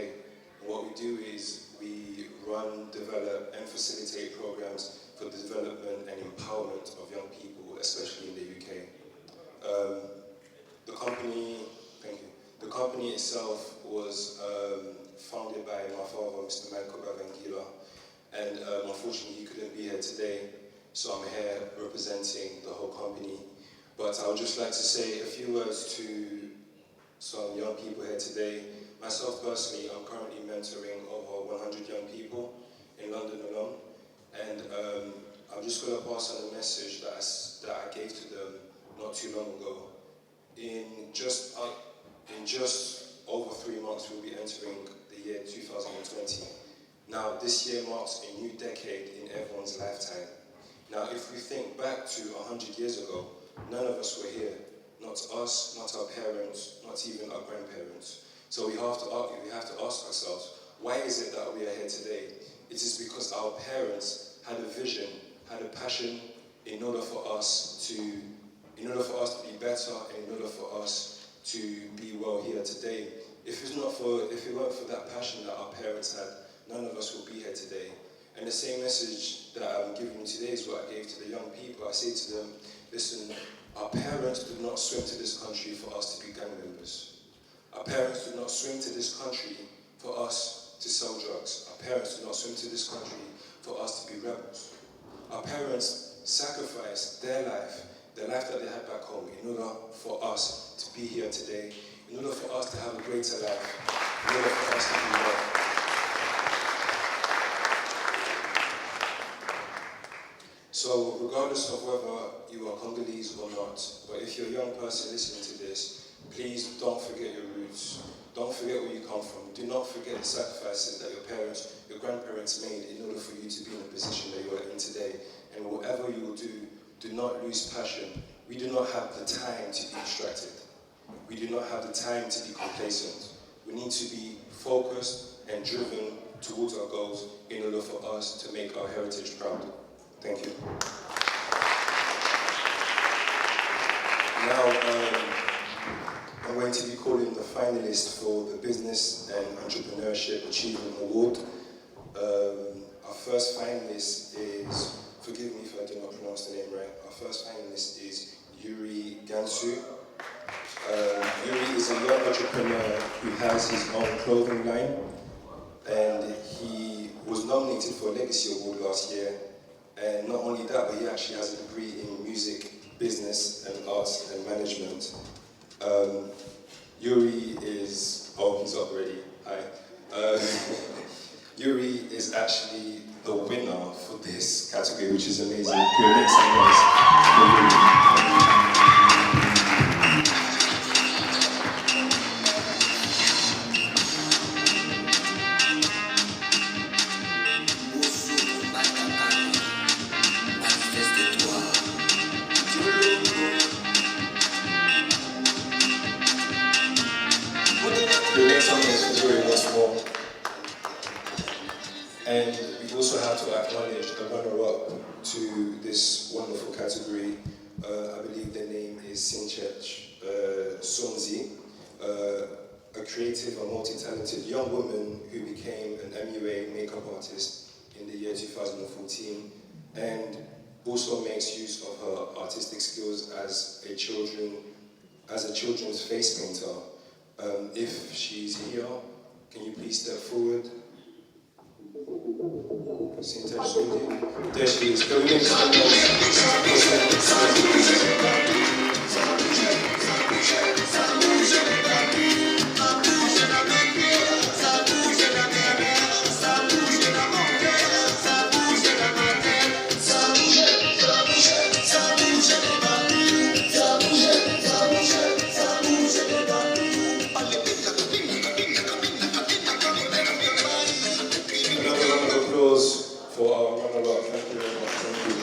What we do is we run, develop, and facilitate programs for the development and empowerment of young people, especially in the UK. The company itself was founded by my father, Mr. Michael Babangila, and unfortunately he couldn't be here today, so I'm here representing the whole company. But I would just like to say a few words to some young people here today. Myself personally, I'm currently mentoring over 100 young people in London alone, and I'm just going to pass on a message that I gave to them not too long ago. In just over 3 months, we'll be entering the year 2020. Now, this year marks a new decade in everyone's lifetime. Now, if we think back to 100 years ago, none of us were here. not us, not our parents, not even our grandparents. So we have to ask ourselves, why is it that we are here today? It is because our parents had a vision, had a passion in order for us to be better, and in order for us to be well here today. If it weren't for that passion that our parents had, none of us would be here today. And the same message that I'm giving you today is what I gave to the young people. I say to them, listen, our parents did not swim to this country for us to be gang members. Our parents did not swim to this country for us to sell drugs. Our parents did not swim to this country for us to be rebels. Our parents sacrificed their life that they had back home, in order for us to be here today, in order for us to have a greater life, in order for us to be well. So regardless of whether you are Congolese or not, but if you're a young person listening to this, please don't forget your roots. Don't forget where you come from. Do not forget the sacrifices that your parents, your grandparents made in order for you to be in the position that you are in today. And whatever you will do not lose passion. We do not have the time to be distracted. We do not have the time to be complacent. We need to be focused and driven towards our goals in order for us to make our heritage proud. Thank you. Now, I'm going to be calling the finalists for the Business and Entrepreneurship Achievement Award. Our first finalist is, forgive me if I do not pronounce the name right, our first finalist is Yuri Gansu. Yuri is a young entrepreneur who has his own clothing line, and he was nominated for a Legacy Award last year. And not only that, but he actually has a degree in music, business, and arts and management. Yuri is, oh, he's up already, hi. Yuri is actually the winner for this category, which is amazing. Can we make some noise for Yuri? And we also have to acknowledge the runner-up to this wonderful category. I believe their name is Sinchech Sonzi, a creative and multi-talented young woman who became an MUA makeup artist in the year 2014, and also makes use of her artistic skills as a children's face painter. If she's here, can you please step forward? There she is. Can we make some for our runner-up. Thank you very much. Thank you.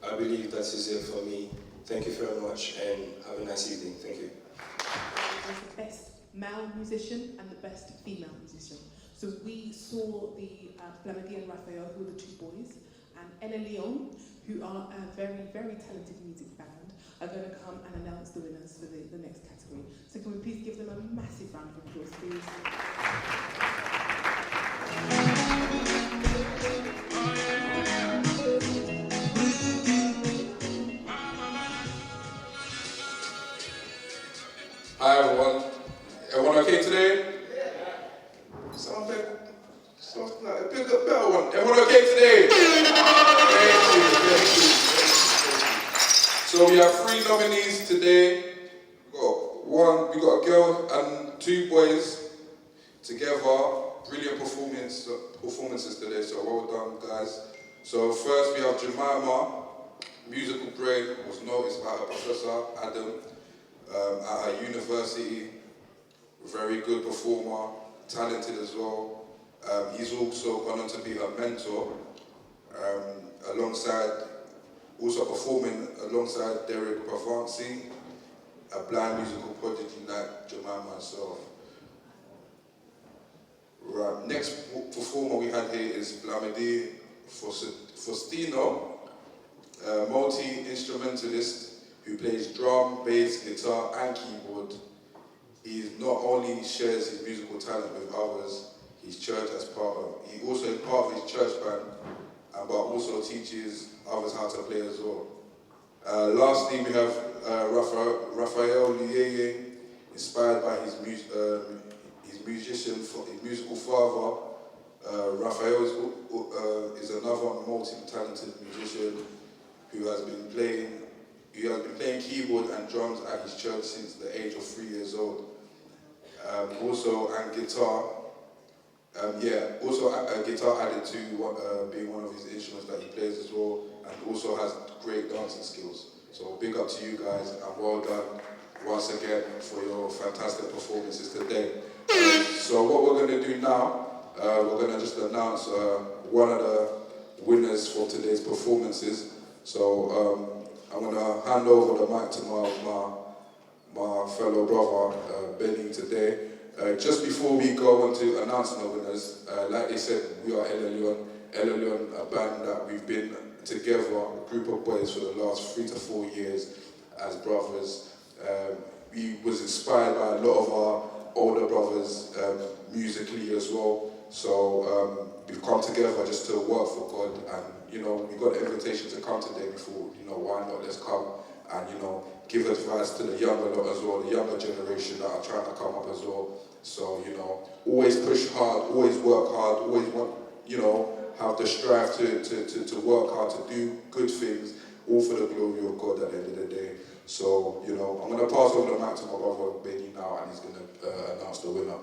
I believe that is it for me. Thank you very much and have a nice evening. Thank you. There's the best male musician and the best female musician. So we saw the Flamadi and Raphael, who are the two boys, and Ella Leon, who are a very, very talented music band, are going to come and announce the winners for the next category. So can we please give them a massive round of applause, please? Hi everyone. Everyone okay today? Sounds like a better one. Everyone okay today? Thank you. So we have 3 nominees today. We got a girl and 2 boys together. Brilliant performances today, so well done guys. So first we have Jemima, musical brain, was noticed by her professor, Adam, at her university. Very good performer, talented as well. He's also gone on to be her mentor. also performing alongside Derek Pavansi, a blind musical prodigy like Jemima myself. Right, next performer we had here is Blamidi Faustino, a multi-instrumentalist who plays drum, bass, guitar and keyboard. He not only shares his musical talent with others, his church as he also is part of his church band, but also teaches others how to play as well. Lastly, we have Raphael Luyeye, inspired by his musical father. Raphael is another multi-talented musician who has been playing keyboard and drums at his church since the age of 3 years old. And guitar. Guitar added to being one of his instruments that he plays as well, and also has great dancing skills. So big up to you guys, and well done once again for your fantastic performances today. So what we're going to do now, we're going to just announce one of the winners for today's performances. So I'm going to hand over the mic to my fellow brother, Benny, today. Just before we go on to announcing the winners, like they said, we are El Elyon, a band that we've been together, a group of boys for the last 3 to 4 years as brothers. We was inspired by a lot of our older brothers musically as well. So we've come together just to work for God, and we got the invitation to come today. We thought, why not, let's come and give advice to the younger lot as well, the younger generation that are trying to come up as well. So, always push hard, always work hard, always want, have the strive to work hard, to do good things, all for the glory of God at the end of the day. So, I'm going to pass over the mic to my brother Benny now, and he's going to announce the winner.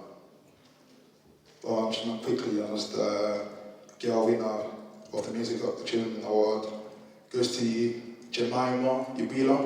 I'm just going to quickly announce the girl winner of the Music Achievement Award. Goes to Jemima Ubila.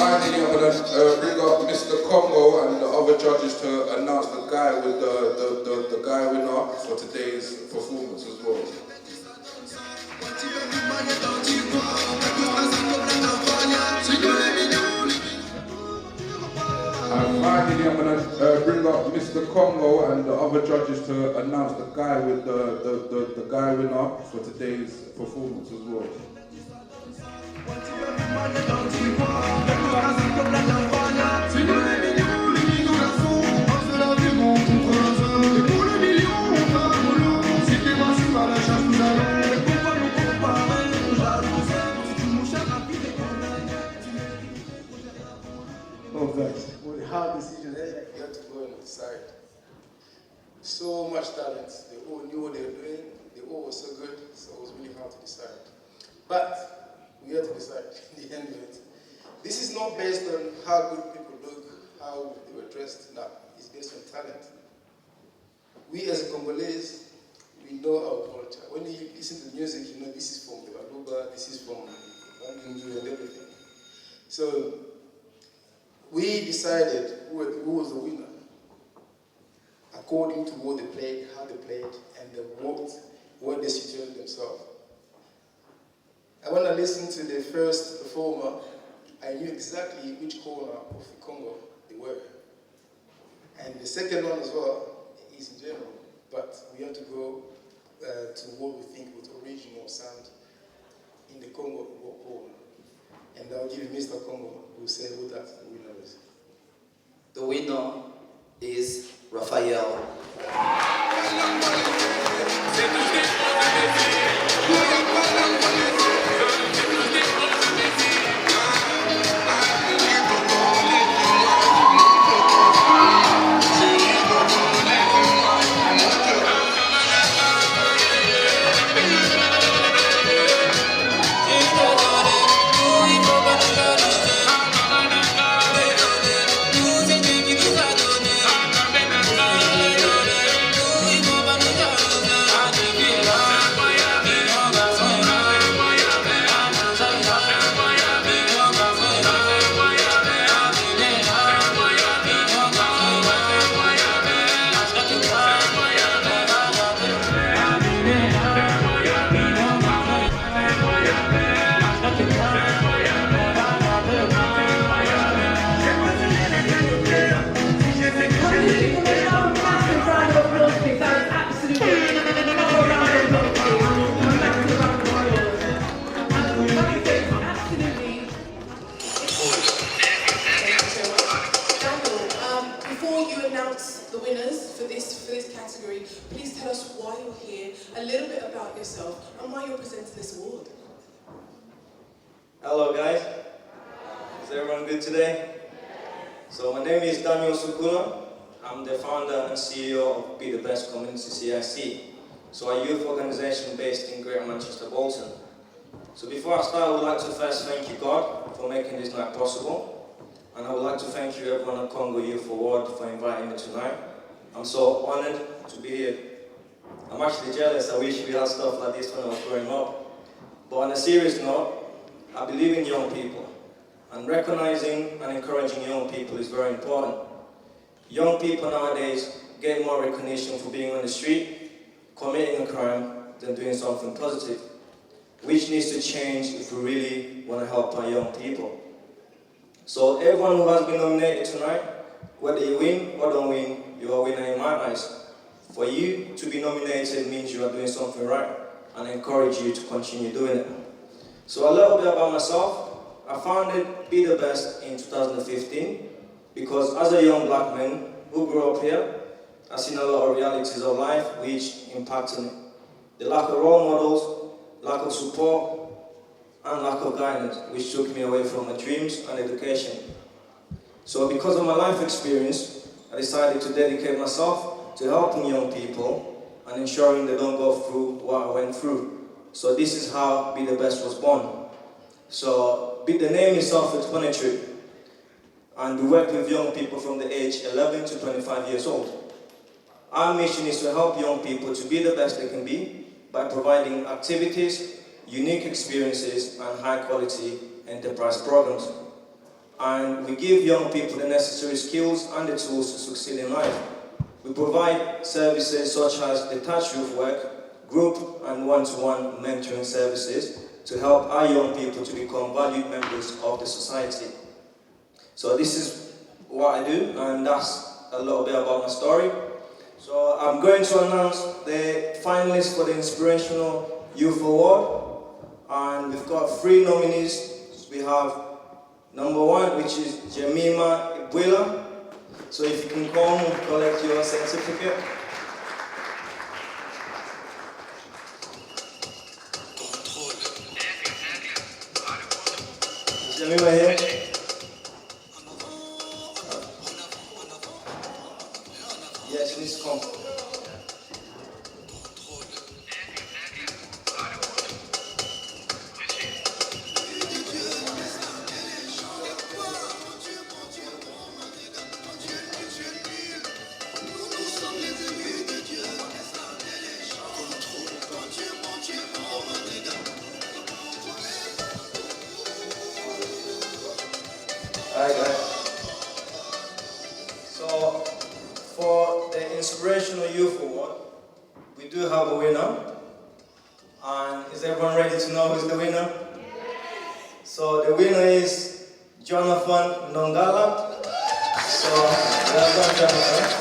Finally, I'm going to bring up Mr. Congo and the other judges to announce the guy with the guy winner for today's performance as well. And finally, I'm going to bring up Mr. Congo and the other judges to announce the guy with the guy winner for today's performance as well. With the hard decision, you have to go and decide. So much talent. They all knew what they were doing. They all were so good, so it was really hard to decide. But we had to decide in the end of it. This is not based on how good people look, how they were dressed. No, it's based on talent. We as a Congolese, we know our culture. When you listen to music, you know this is from the Baluba, this is from Bandundu and everything. So we decided who was the winner according to what they played, how they played, and what they situated themselves. And when I listened to the first performer, I knew exactly which corner of the Congo they were. And the second one as well is in general, but we have to go to what we think was original sound in the Congo corner. And I'll give Mr. Congo who will say who that winner is. The winner is Raphael. for this category. Please tell us why you're here, a little bit about yourself, and why you're presenting this award. Hello guys, is everyone good today? So my name is Daniel Sukuna. I'm the founder and CEO of Be the Best Community CIC, so a youth organization based in Greater Manchester, Bolton. So before I start, I would like to first thank you God for making this night possible, and I would like to thank you everyone at Congo Youth Award for inviting me tonight. I'm so honored to be here. I'm actually jealous. I wish we had stuff like this when I was growing up. But on a serious note, I believe in young people, and recognizing and encouraging young people is very important. Young people nowadays get more recognition for being on the street, committing a crime, than doing something positive, which needs to change if we really want to help our young people. So everyone who has been nominated tonight, whether you win or don't win, you're a winner in my eyes. For you to be nominated means you are doing something right, and I encourage you to continue doing it. So a little bit about myself. I founded Be The Best in 2015 because as a young black man who grew up here, I've seen a lot of realities of life which impacted me. The lack of role models, lack of support, and lack of guidance, which took me away from my dreams and education. So because of my life experience, I decided to dedicate myself to helping young people and ensuring they don't go through what I went through. So this is how Be The Best was born. So the name is self-explanatory, and we work with young people from the age 11 to 25 years old. Our mission is to help young people to be the best they can be by providing activities, unique experiences, and high-quality enterprise programs. And we give young people the necessary skills and the tools to succeed in life. We provide services such as detached youth work, group and one-to-one mentoring services to help our young people to become valued members of the society. So this is what I do, and that's a little bit about my story. So I'm going to announce the finalists for the Inspirational Youth Award, and we've got 3 nominees. We have number 1, which is Jemima Ibuela. So if you can come and collect your certificate. Jemima here. Yeah, she needs to come. Alright guys. So for the Inspirational Youth Award, we do have a winner. And is everyone ready to know who's the winner? So the winner is Jonathan Nongala. So well done, Jonathan.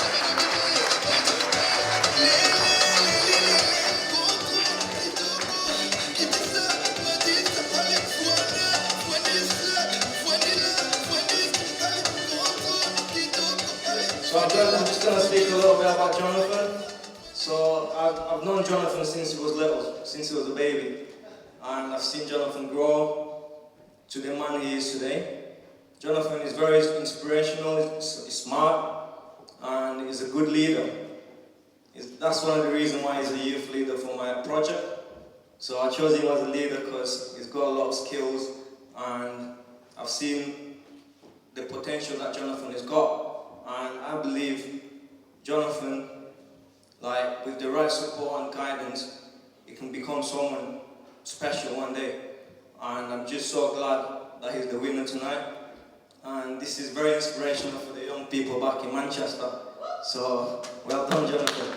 So I'm just going to speak a little bit about Jonathan. So I've known Jonathan since he was little, since he was a baby. And I've seen Jonathan grow to the man he is today. Jonathan is very inspirational, he's smart, and he's a good leader. That's one of the reasons why he's a youth leader for my project. So I chose him as a leader because he's got a lot of skills, and I've seen the potential that Jonathan has got. And I believe Jonathan, like with the right support and guidance, he can become someone special one day. And I'm just so glad that he's the winner tonight. And this is very inspirational for the young people back in Manchester. So, well done, Jonathan.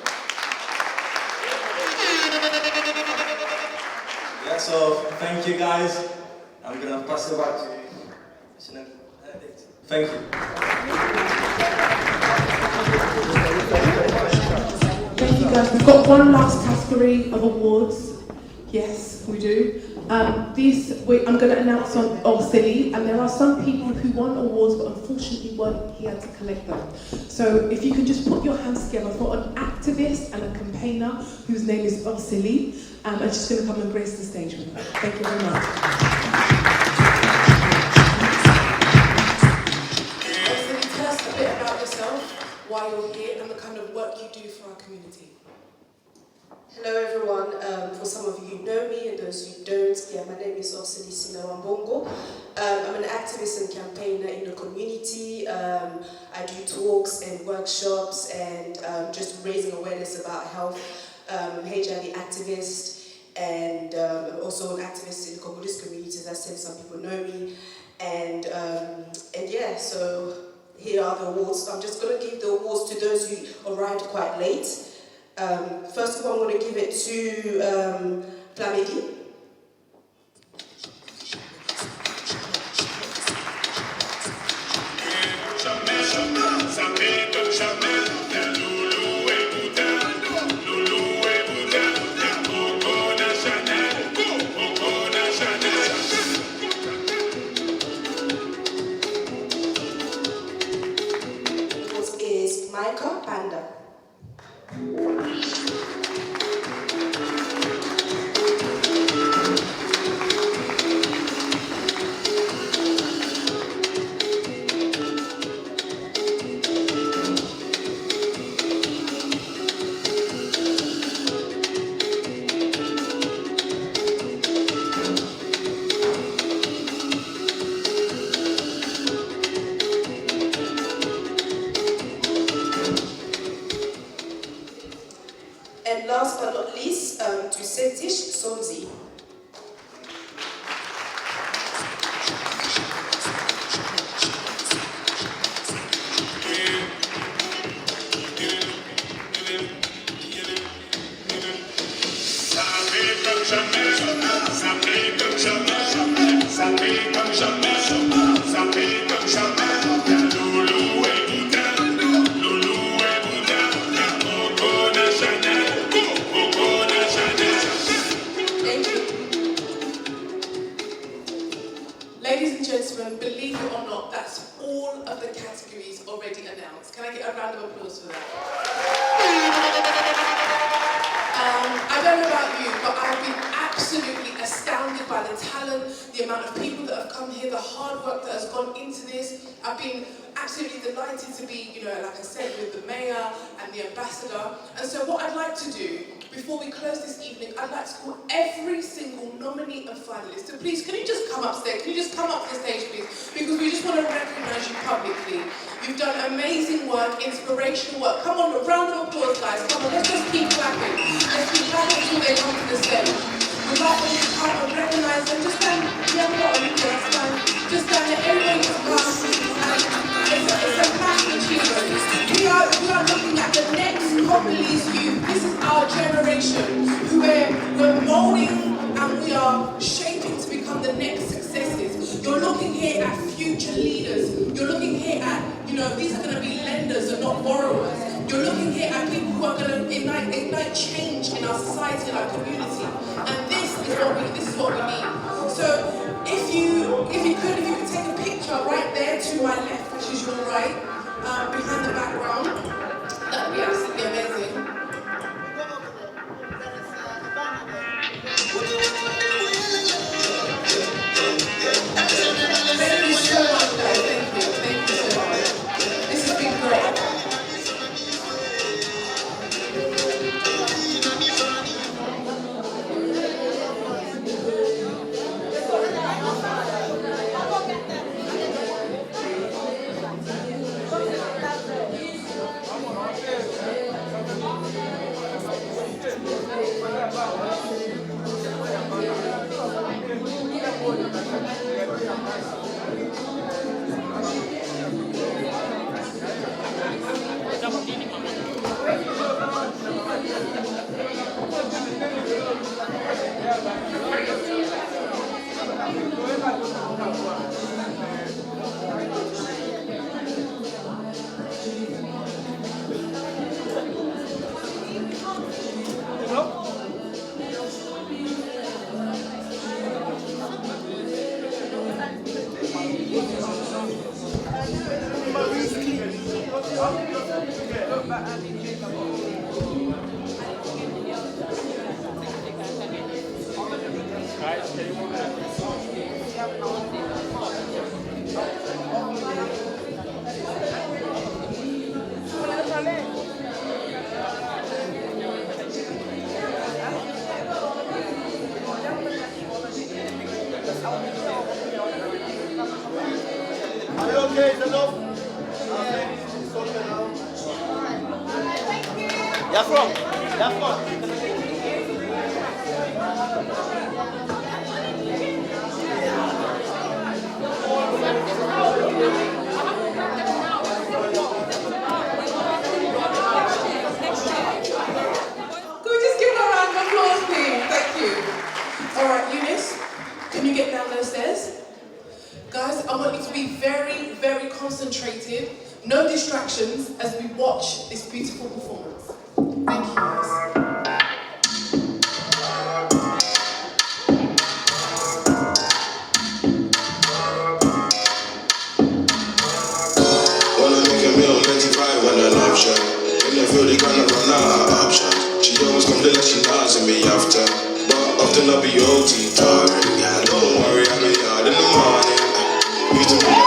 Yeah, so thank you guys. I'm gonna pass it back to you. Thank you. Thank you guys. We've got one last category of awards. Yes, we do. I'm going to announce on Orsili, and there are some people who won awards but unfortunately weren't here to collect them. So if you can just put your hands together for an activist and a campaigner whose name is Orsili, and she's going to come and grace the stage with her. Thank you very much. Orsili, tell us a bit about yourself, why you're here, and the kind of work you do for our community. Hello everyone, for some of you who know me and those who don't, my name is Orsili Sinawambongo. I'm an activist and campaigner in the community. I do talks and workshops and just raising awareness about health. I'm an HIV activist and also an activist in the Congolese community. As I said, some people know me. And yeah, so here are the awards. I'm just going to give the awards to those who arrived quite late. First of all, I'm going to give it to Plamedi. What is Micah Panda? And last but not least, to Setish Sonzi. Ladies and gentlemen, believe it or not, that's all of the categories already announced. Can I get a round of applause for that? I don't know about you, but I've been absolutely astounded by the talent, the amount of people that have come here, the hard work that has gone into this. I've been absolutely delighted to be, like I said, with the mayor and the ambassador. And so what I'd like to do, before we close this evening, I'd like to call every single nominee and finalist. So please, can you just come upstairs? Can you just come up to the stage, please? Because we just want to recognise you publicly. You've done amazing work, inspirational work. Come on, a round of applause, guys. Come on, let's just keep clapping. Let's keep clapping until they come to the stage. We'd like them to come and recognise them. Just stand, you haven't got a that's fine. Just stand there, everybody just come. And it's a massive achievement. We are looking at the next Congolese youth. This is our generation who we're moulding and we are shaping to become the next successes. You're looking here at future leaders. You're looking here at, these are going to be lenders and not borrowers. You're looking here at people who are going to ignite change in our society and our community. And this is what we need. So if you could take a picture right there to my left, which is your right, behind the background, that would be absolutely amazing. Thank you so much, guys. Thank you. Thank you so much. This has been great. Are you okay? Is enough? It's okay now. Yeah, from? Yeah, from? Can we just give her a round of applause, please? Thank you. All right, Eunice, can you get down those stairs? Guys, I want you to be very, very concentrated, no distractions as we watch this beautiful performance. Thank you, guys. Wanna make a meal, 95 when an option. When I feel they gonna run out of options. She always come like she nods at me after. But often I'll be OT tiring. Yeah, don't worry, I'm yard in the morning. Used to be like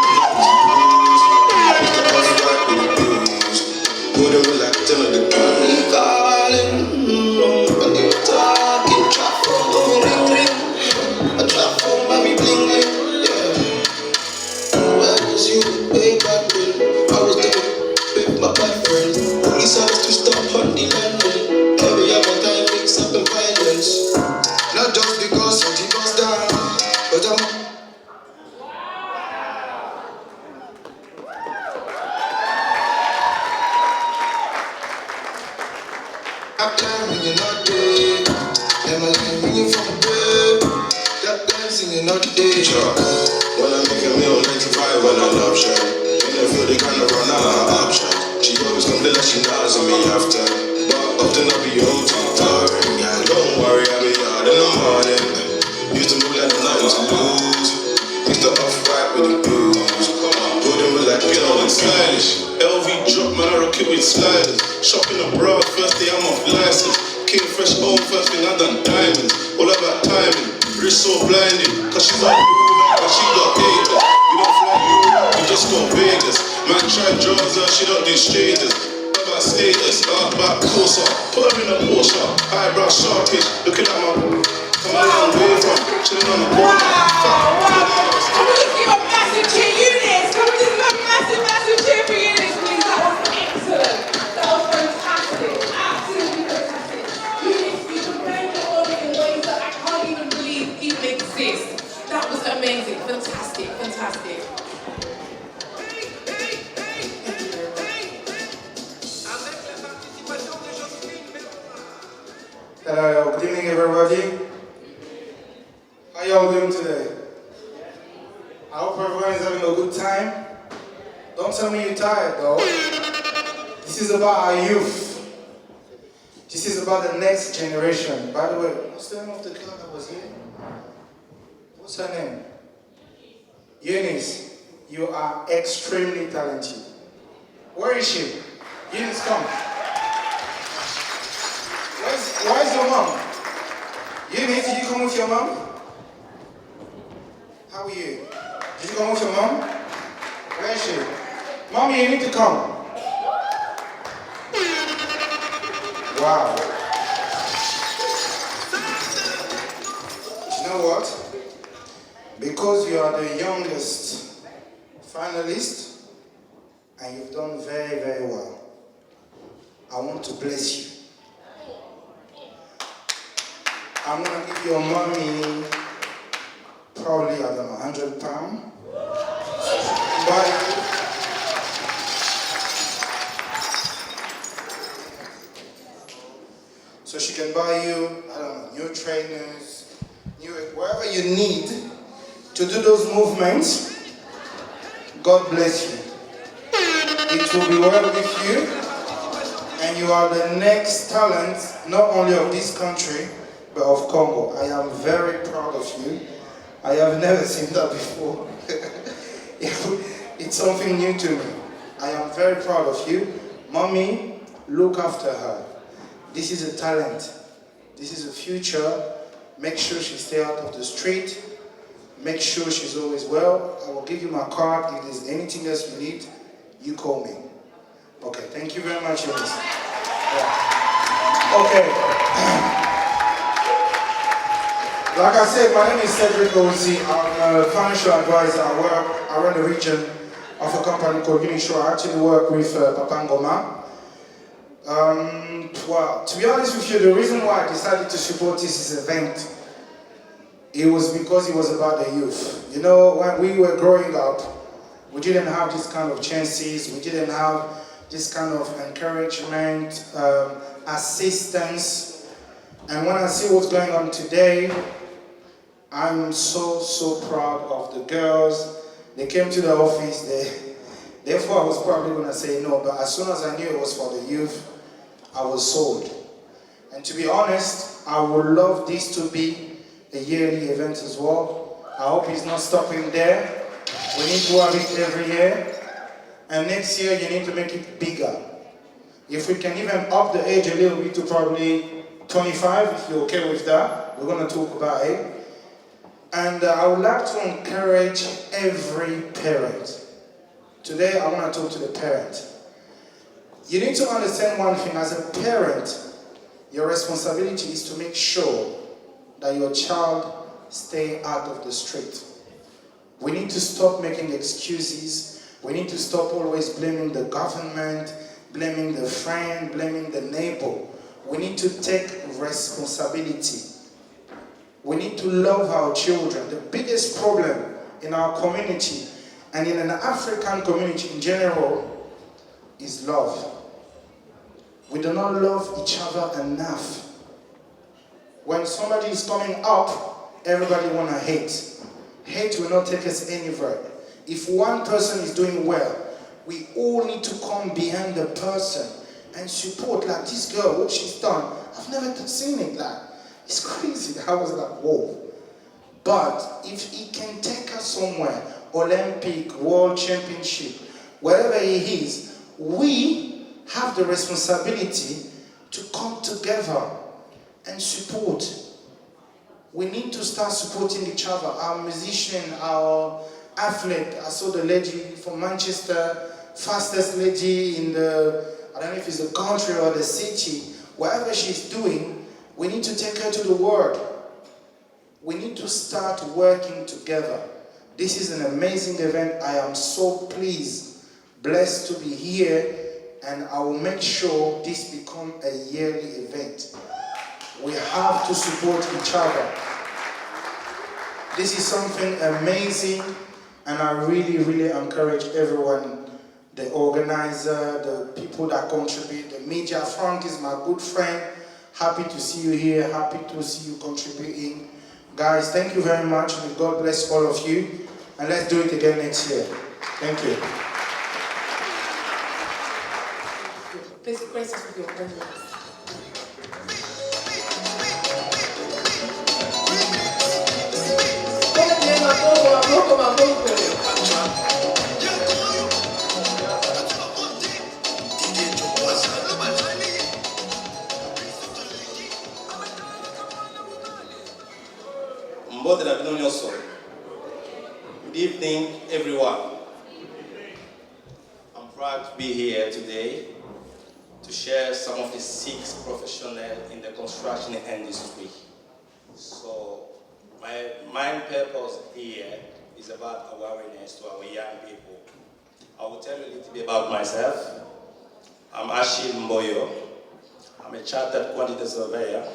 used to off right with the blues. Put them like 10 of the gun. Calling, when you talking, trap phone going ring ring. A trap phone by me bling bling. Yeah. Where was you way back when I was there with my bad friend? Police had to stop on the landing. Every other time mix up in violence. Not just because something goes down, but I'm time when you're not there. Am I ringing from the bed? That dancing you're not there. When I make a meal, 95 when I'm option. When I feel they kinda run out of options. She always come like she nods at me after. But often I'll be OT tiring. Yeah, don't worry, I'll be out in the morning. Used to move like nothing to lose. Used to off right with the blues. Put them with like piano and stylish. LV drop, man, I rock it with sliders. Shopping abroad, first day I'm off license. King fresh home, first thing I done diamonds. All about timing, wrist so blinded. Cause she's like, but she got haters. We don't fly Europe, we just go Vegas. Man try draws her, she don't do strangers. About status, back closer. Put her in a Porsche, eyebrow sharpish. Looking at my come a long way from chilling on the corner. Come on, let's give a massive cheer, Eunice. Come on, just give a massive, massive cheer for Eunice, please. That was excellent. That was fantastic. Absolutely fantastic. Eunice, you prepared your body in ways that I can't even believe even exist. That was amazing. Fantastic, fantastic. Hello, good evening everybody. How y'all doing today? I hope everyone is having a good time. Don't tell me you're tired though. This is about our youth. This is about the next generation. By the way, what's the name of the girl that was here? What's her name? Eunice. You are extremely talented. Where is she? Eunice, come. Where's your mom? Eunice, did you come with your mom? How are you? Did you come with your mom? Where is she? Mommy, you need to come. Wow. You know what? Because you are the youngest finalist and you've done very, very well, I want to bless you. I'm gonna give your mommy probably, I don't know, £100. But so she can buy you, I don't know, new trainers, new whatever you need to do those movements. God bless you. It will be well with you, and you are the next talent, not only of this country, but of Congo. I am very proud of you. I have never seen that before. It's something new to me. I am very proud of you. Mommy, look after her. This is a talent. This is a future. Make sure she stays out of the street. Make sure she's always well. I will give you my card. If there's anything else you need, you call me. Okay, thank you very much, Eunice. Yeah. Okay. Like I said, my name is Cedric Ozi. I'm a financial advisor. I run the region of a company called Unisure. I actually work with Papa Ngoma. Well, to be honest with you, the reason why I decided to support this event, it was because it was about the youth. You know, when we were growing up, we didn't have this kind of chances, we didn't have this kind of encouragement, assistance. And when I see what's going on today, I'm so proud of the girls. They came to the office, therefore I was probably going to say no, but as soon as I knew it was for the youth, I was sold. And to be honest, I would love this to be a yearly event as well. I hope it's not stopping there. We need to have it every year. And next year, you need to make it bigger. If we can even up the age a little bit to probably 25, if you're okay with that, we're going to talk about it. And I would like to encourage every parent. Today, I want to talk to the parent. You need to understand one thing. As a parent, your responsibility is to make sure that your child stay out of the street. We need to stop making excuses. We need to stop always blaming the government, blaming the friend, blaming the neighbor. We need to take responsibility. We need to love our children. The biggest problem in our community and in an African community in general is love. We do not love each other enough. When somebody is coming up, everybody want to hate. Hate will not take us anywhere. If one person is doing well, we all need to come behind the person and support. Like this girl, what she's done, I've never seen it. Like, it's crazy. I was like, whoa. But if he can take us somewhere, Olympic, World Championship, wherever he is, we have the responsibility to come together and support. We need to start supporting each other. Our musician, our athlete. I saw the lady from Manchester, fastest lady in the, I don't know if it's the country or the city. Whatever she's doing, we need to take her to the world. We need to start working together. This is an amazing event. I am so pleased, blessed to be here, and I will make sure this becomes a yearly event. We have to support each other. This is something amazing, and I really encourage everyone, the organizer, the people that contribute, the media. Frank is my good friend. Happy to see you here, happy to see you contributing. Guys, thank you very much. May God bless all of you, and let's do it again next year. Thank you. Please grace us with your presence. Good evening, everyone. I'm proud to be here today to share some of the 6 professionals in the construction industry. So my main purpose here is about awareness to our young people. I will tell you a little bit about myself. I'm Achille Mboyo. I'm a chartered quantity surveyor.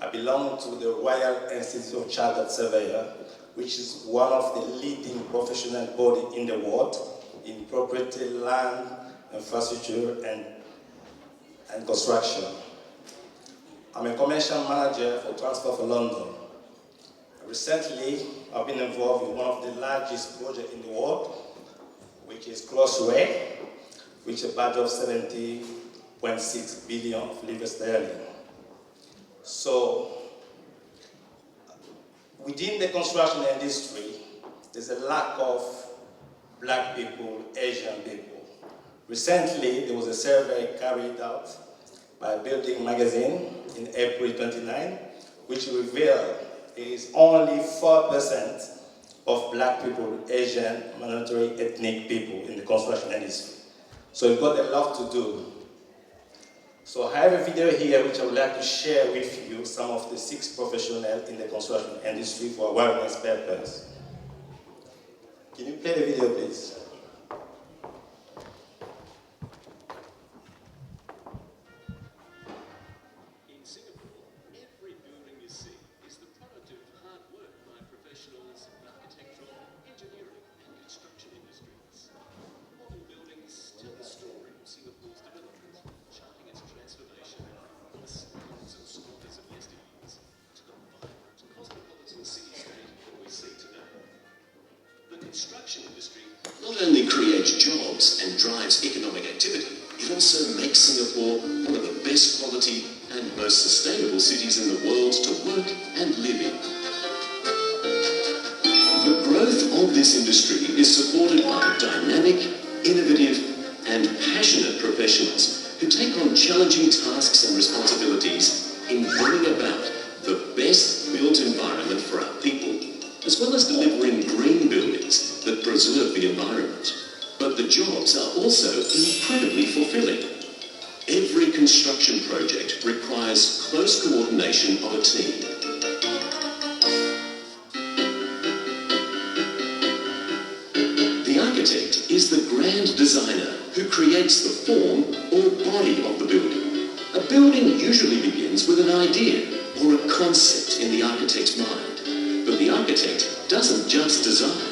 I belong to the Royal Institute of Chartered Surveyor, which is one of the leading professional bodies in the world in property, land, infrastructure, and construction. I'm a commercial manager for Transport for London. Recently, I've been involved in one of the largest projects in the world, which is Crossway, which is a budget of 70.6 billion of livres sterling. So, within the construction industry, there's a lack of black people, Asian people. Recently, there was a survey carried out by Building Magazine in April 29, which revealed there is only 4% of black people, Asian, minority ethnic people in the construction industry. So we've got a lot to do. So I have a video here which I would like to share with you some of the 6 professionals in the construction industry for awareness purposes. Can you play the video, please? Not only creates jobs and drives economic activity, it also makes Singapore one of the best quality and most sustainable cities in the world to work and live in. The growth of this industry is supported by dynamic, innovative and passionate professionals who take on challenging tasks and responsibilities in bringing about the best built environment for our people, as well as delivering green buildings that preserve the environment. But the jobs are also incredibly fulfilling. Every construction project requires close coordination of a team. The architect is the grand designer who creates the form or body of the building. A building usually begins with an idea or a concept in the architect's mind. But the architect doesn't just design.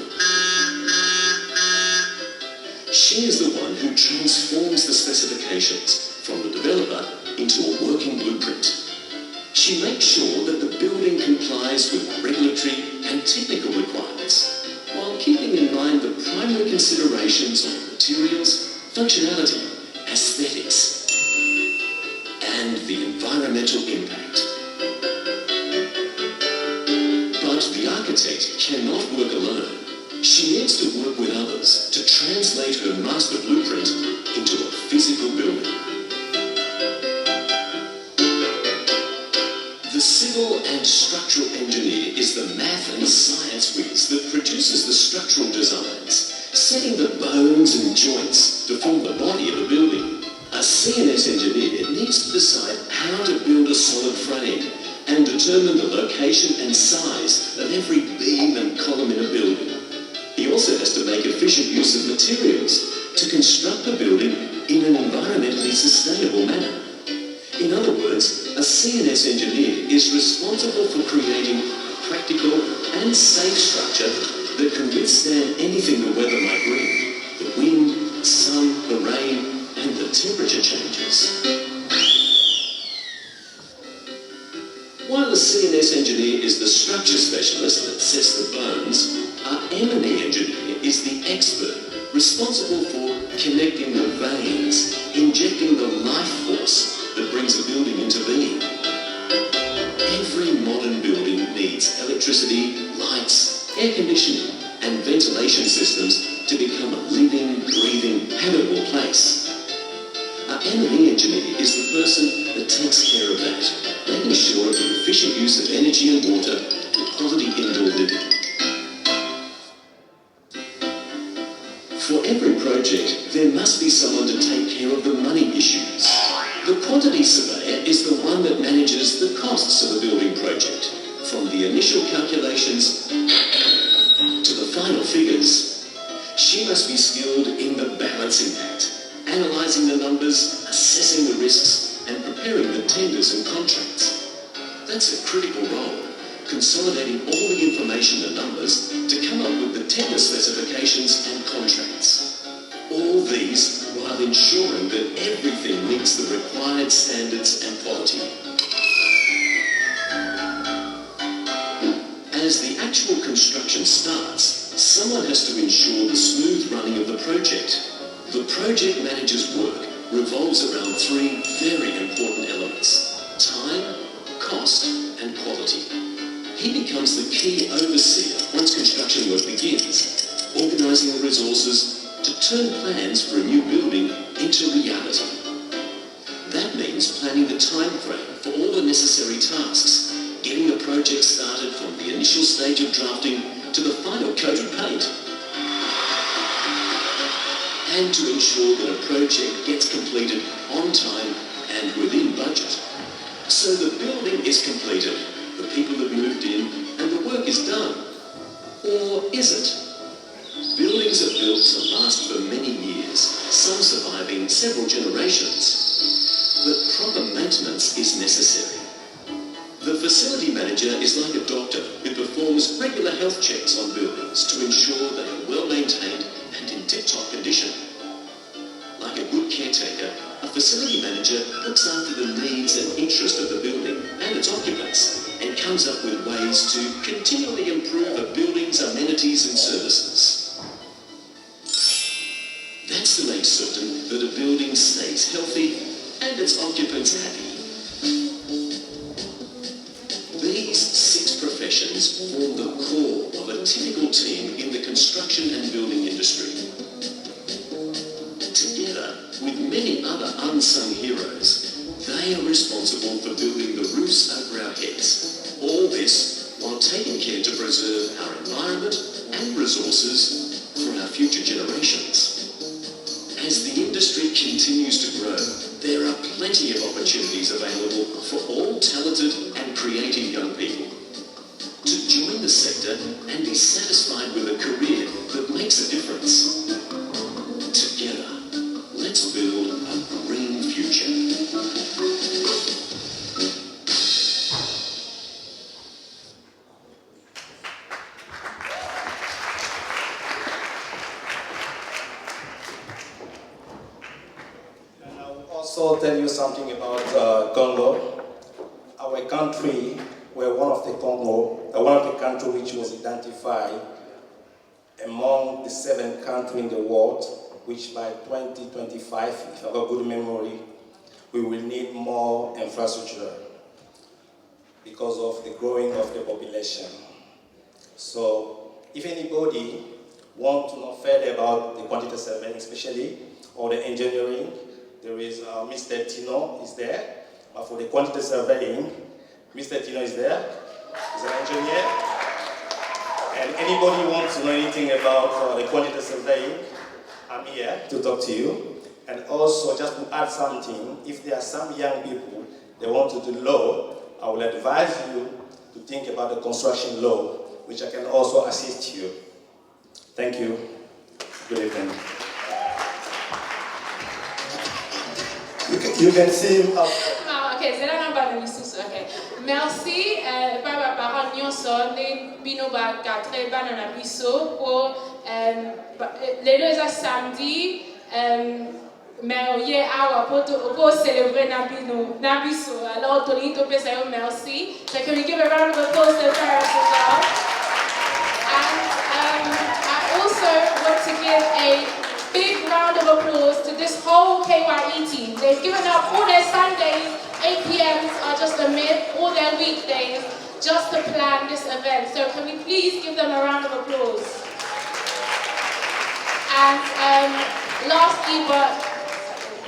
She is the one who transforms the specifications from the developer into a working blueprint. She makes sure that the building complies with regulatory and technical requirements, while keeping in mind the primary considerations of materials, functionality, aesthetics, and the environmental impact. But the architect cannot work alone. She needs to work with others to translate her master blueprint into a physical building. The civil and structural engineer is the math and science whiz that produces the structural designs, setting the bones and joints to form the body of a building. A CNS engineer needs to decide how to build a solid frame and determine the location and size of every beam and column in a building. He also has to make efficient use of materials to construct the building in an environmentally sustainable manner. In other words, a CNS engineer is responsible for creating a practical and safe structure that can withstand anything the weather might bring: the wind, the sun, the rain, and the temperature changes. While the CNS engineer is the structure specialist that sets the bones, our M&E engineer is the expert responsible for connecting the veins, injecting the life force that brings a building into being. Every modern building needs electricity, lights, air conditioning, and ventilation systems to become a living, breathing, habitable place. Our M&E engineer is the person that takes care of that, making sure of the efficient use of energy and water and quality indoor living. For every project, there must be someone to take care of the money issues. The quantity surveyor is the one that manages the costs of a building project, from the initial calculations to the final figures. She must be skilled in the balancing act, analysing the numbers, assessing the risks, and preparing the tenders and contracts. That's a critical role, consolidating all the information and numbers to come up with the tender specifications and contracts. All these while ensuring that everything meets the required standards and quality. As the actual construction starts, someone has to ensure the smooth running of the project. The project manager's work revolves around 3 very important elements: time, cost, and quality. He becomes the key overseer once construction work begins, organising the resources to turn plans for a new building necessary tasks, getting the project started from the initial stage of drafting to the final coat of paint, and to ensure that a project gets completed on time and within budget. So the building is completed, the people have moved in, and the work is done. Or is it? Buildings are built to last for many years, some surviving several generations. But proper maintenance is necessary. The facility manager is like a doctor who performs regular health checks on buildings to ensure they are well maintained and in tip-top condition. Like a good caretaker, a facility manager looks after the needs and interest of the building and its occupants, and comes up with ways to continually improve a building's amenities and services. That's to make certain that a building stays healthy and its occupants happy. These 6 professions form the core of a typical team in the construction and building industry. Together with many other unsung heroes, they are responsible for building the roofs over our heads. All this while taking care to preserve our environment and resources for our future generations. As the industry continues to grow, there are plenty of opportunities available for all talented and creative young people to join the sector and be satisfied with a career that makes a difference. Together, let's build a green future. Also tell you something about Congo. Our country, we're one of the countries which was identified among the 7 countries in the world, which by 2025, if I have a good memory, we will need more infrastructure because of the growing of the population. So if anybody wants to know further about the quantity surveying especially, or the engineering, there is Mr. Tino is there. But for the quantity surveying, Mr. Tino is there. He's an engineer. And anybody who wants to know anything about the quantity surveying, I'm here to talk to you. And also, just to add something, if there are some young people that want to do law, I will advise you to think about the construction law, which I can also assist you. Thank you. Good evening. You can see him up. Ok, c'est là qu'on va venir sous ça. Ok. Merci, par parole nyonso, ne bino ba quatre ba na biso pour les 2 samedi, mais hier awa pour célébrer na biso. Alors Tolito peut dire merci. So can we give a round of applause to the parents as well? And I also want to give a big round of applause to this whole KYE team. They've given up all their Sundays, 8 PMs are just a myth, all their weekdays, just to plan this event. So can we please give them a round of applause? And lastly but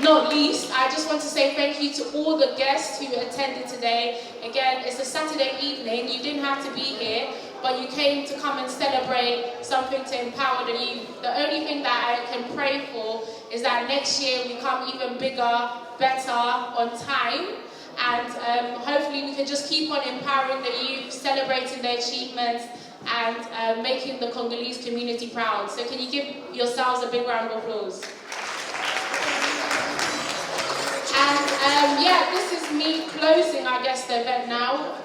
not least, I just want to say thank you to all the guests who attended today. Again, it's a Saturday evening, you didn't have to be here, but you came to come and celebrate something to empower the youth. The only thing that I can pray for is that next year we come even bigger, better, on time, and hopefully we can just keep on empowering the youth, celebrating their achievements, and making the Congolese community proud. So can you give yourselves a big round of applause? And yeah, this is me closing, I guess, the event now.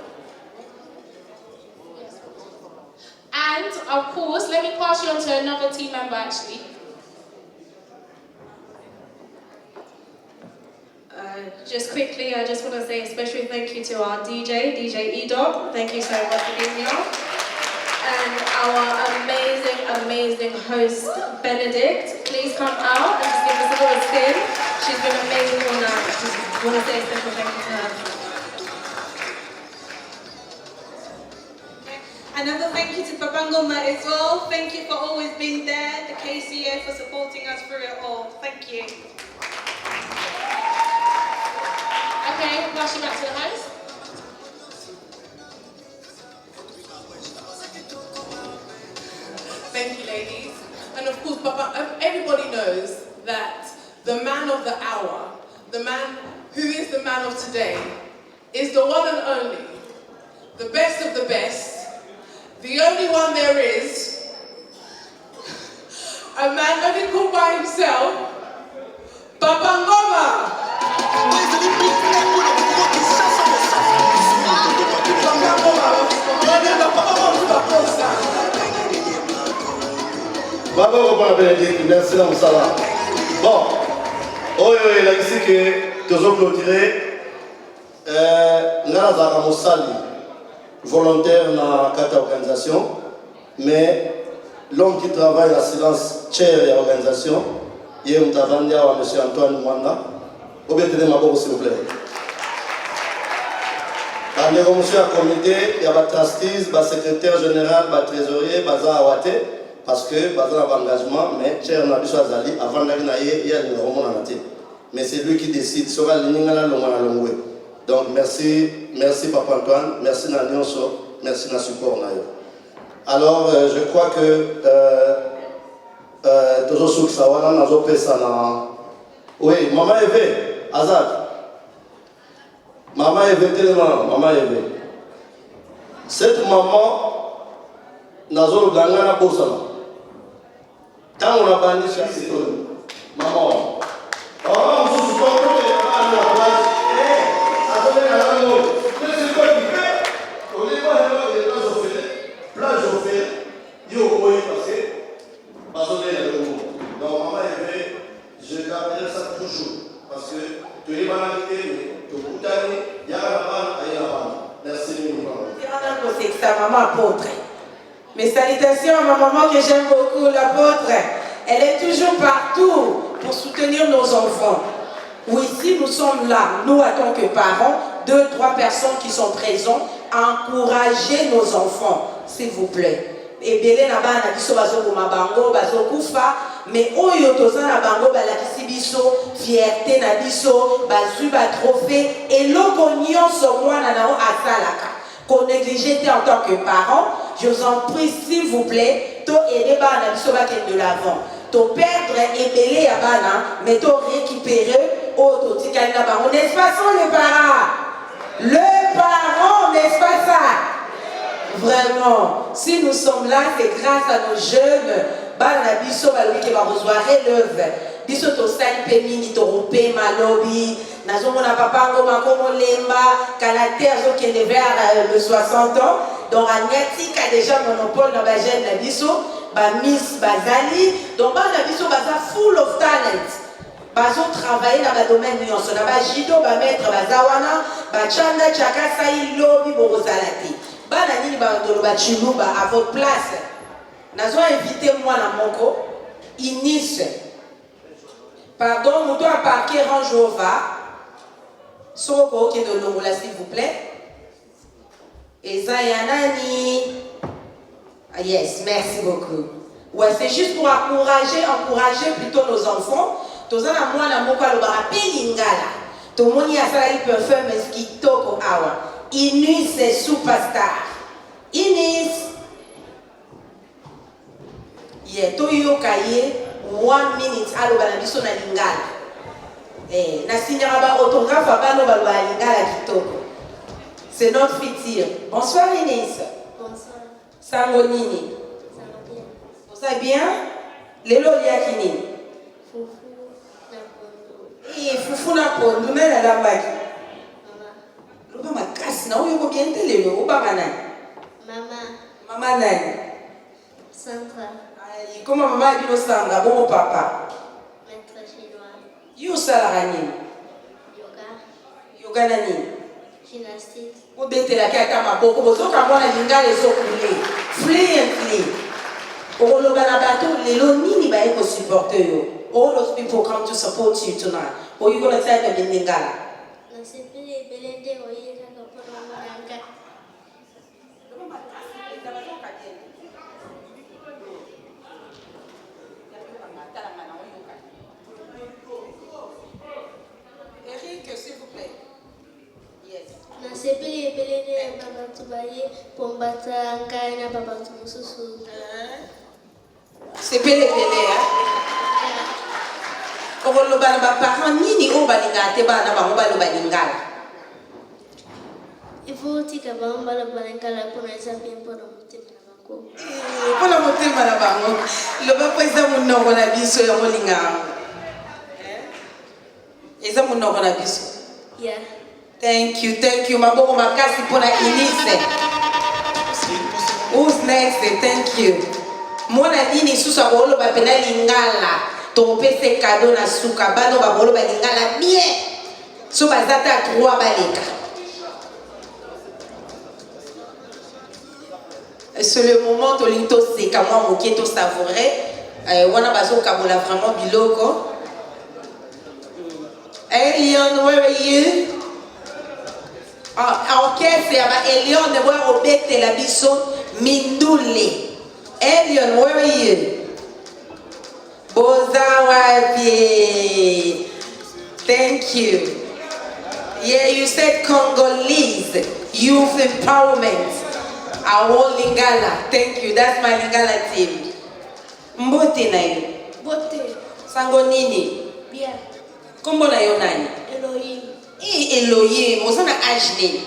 And of course, let me pass you on to another team member actually. Just quickly, I just want to say a special thank you to our DJ Edo. Thank you so much for being here. And our amazing host, Benedict. Please come out and just give us a little spin. She's been amazing all night. Just want to say a special thank you to her. Another thank you to Babangoma as well. Thank you for always being there, the KCA for supporting us through it all. Thank you. Okay, we'll pass you back to the host. hour, the man who is the man of today, is the one and only, the best of the best, the only one there is, a man only called by himself, Papa Ngoma. Merci Moussala. Bon, il a ici que nous avons clôturé. Nous avons volontaire dans cette organisation, mais l'homme qui travaille à silence chair et organisation, il y a M. Antoine Mwanda. Obéissez ma s'il vous plaît. Dans le comité, il y a des trustees, des secrétaires général, des trésoriers, des awate, parce que il y a un engagement, mais chair n'a pas choisi avant d'aller il y a le roman en mais c'est lui qui décide. Donc merci Papa Antoine, merci Nanionso, merci na support. Alors je crois que toujours sur Sawana, nous avons oui, Maman Eve, Azad. Maman Eve, tellement, Maman Eve. Cette maman, nous avons gagné la bourse. Quand on a banni chez c'est tout. Maman. Oh, on se souvient de la place. Attendez, c'est quoi qui fait? On est pas de plage au fait. Il y a au moins passé. Parce qu'on est là le monde. Donc, Maman Eve, je garderai ça toujours. Parce que tu es banalité, tu es boutané, il y a la banne, il y a la banne. Merci, c'est sa maman apôtre. Mes salutations à ma maman que j'aime beaucoup, l'apôtre. Elle est toujours partout pour soutenir nos enfants. Oui, si nous sommes là, nous, en tant que parents, 2, 3 personnes qui sont présentes, encourager nos enfants, s'il vous plaît. Et bien, na bana biso bazo mabango bazo kufa, mais oyo toza na bango balakisi biso fierté na biso, bazui ba trophée et loko nyonso mwana nao asalaka. Qu'on négligeait en tant que parent, je vous en prie, s'il vous plaît, to aider bana biso bakende de l'avant. To perdre et belé à bana, mais to récupérer au totikali na bango. N'est-ce pas ça le parent? Le parent, n'est-ce pas ça? Vraiment, si nous sommes là, c'est grâce à nos jeunes. Bana biso balobi ke ba reçoit relève. Biso to sali pe mingi to rompé malobi. Nazomona papa ngoma komo lemba, caractère zo kende vers le 60 ans. Donc Agnati a déjà monopole dans ba jeune na biso, ba Miss Bazali. Donc bana biso baza full of talent. Bazo travailler dans le domaine nyonso, na ba jido ba maître bazawana, ba chanda chaka sai lobi borozalati. Bana nini ba ndolo ba chiluba à votre place. Nazo invité moi na moko Inis. Pardon, nous doit parquer Range Rover. Soko qui de l'ongola s'il vous plaît. Et Zayanani. Ah yes, merci beaucoup. Ouais, c'est juste pour encourager plutôt nos enfants. Tozana moi na moko lo ba pelingala. To moni asala il peut faire meskitoko awa. Inis c'est superstar. Inis. Yeah, to yo kaye 1 minute alo bana biso na lingala. Na signera ba autographe abano ba lingala kitoko. C'est notre futur. Bonsoir Inis. Bonsoir. Sango nini? Ça va bien. Vous allez bien? Lelo liakini. Fufu na pondo. Eh, fufu na pondo na la maki. Mama. Loba makasi na uyo ko bien telelo oba nani? Mama. Mama nani? Sandra. Ay, comment maman dit Sandra, bon papa? Maître chinois. Yo sala nini? Yoga. Yoga nani? Gymnastique. Obetela kaka maboko bozoka mwana lingala ezokule. Fluently. Oloba na bato lelo nini ba eko supporter yo. All those people come to support you tonight. Or you gonna tell them in lingala? Na sepele belende oye kaka pona mwananga. Eric, s'il vous plaît. Yes. Na sepele belende baba tubaye pombata ngai na baba tumususu. Sepele belende, hein? koloba na baparent nini oyo balingaka te bana bango baloba lingala? Il faut tika bango baloba lingala mpona eza bien mpona motema na bango. Mpona motema na bango loba mpo eza monoko na biso ya kolingaka. Eza monoko na biso. Yeah. Thank you. Maboko makasi mpona Inise. Who's next? Thank you. Mwana nini susu akoloba pena lingala topese kado na suka bano bakoloba lingala bien so bazata 3 baleka. C'est le moment tolingi toseka mwa moke tosavoure wana bazokabola vraiment biloko. Elion, where are you? Orchestre ya ba Elion ne bwa obetela biso mindule. Elion, where are you? Boza wapi? Thank you. Yeah, you said Congolese youth empowerment. Awo Lingala. Thank you. That's my Lingala team. Mbote na yo. Bote. Sango nini? Bien. Kombo na yo nani? Elohim. Elohim. Osana Ajne.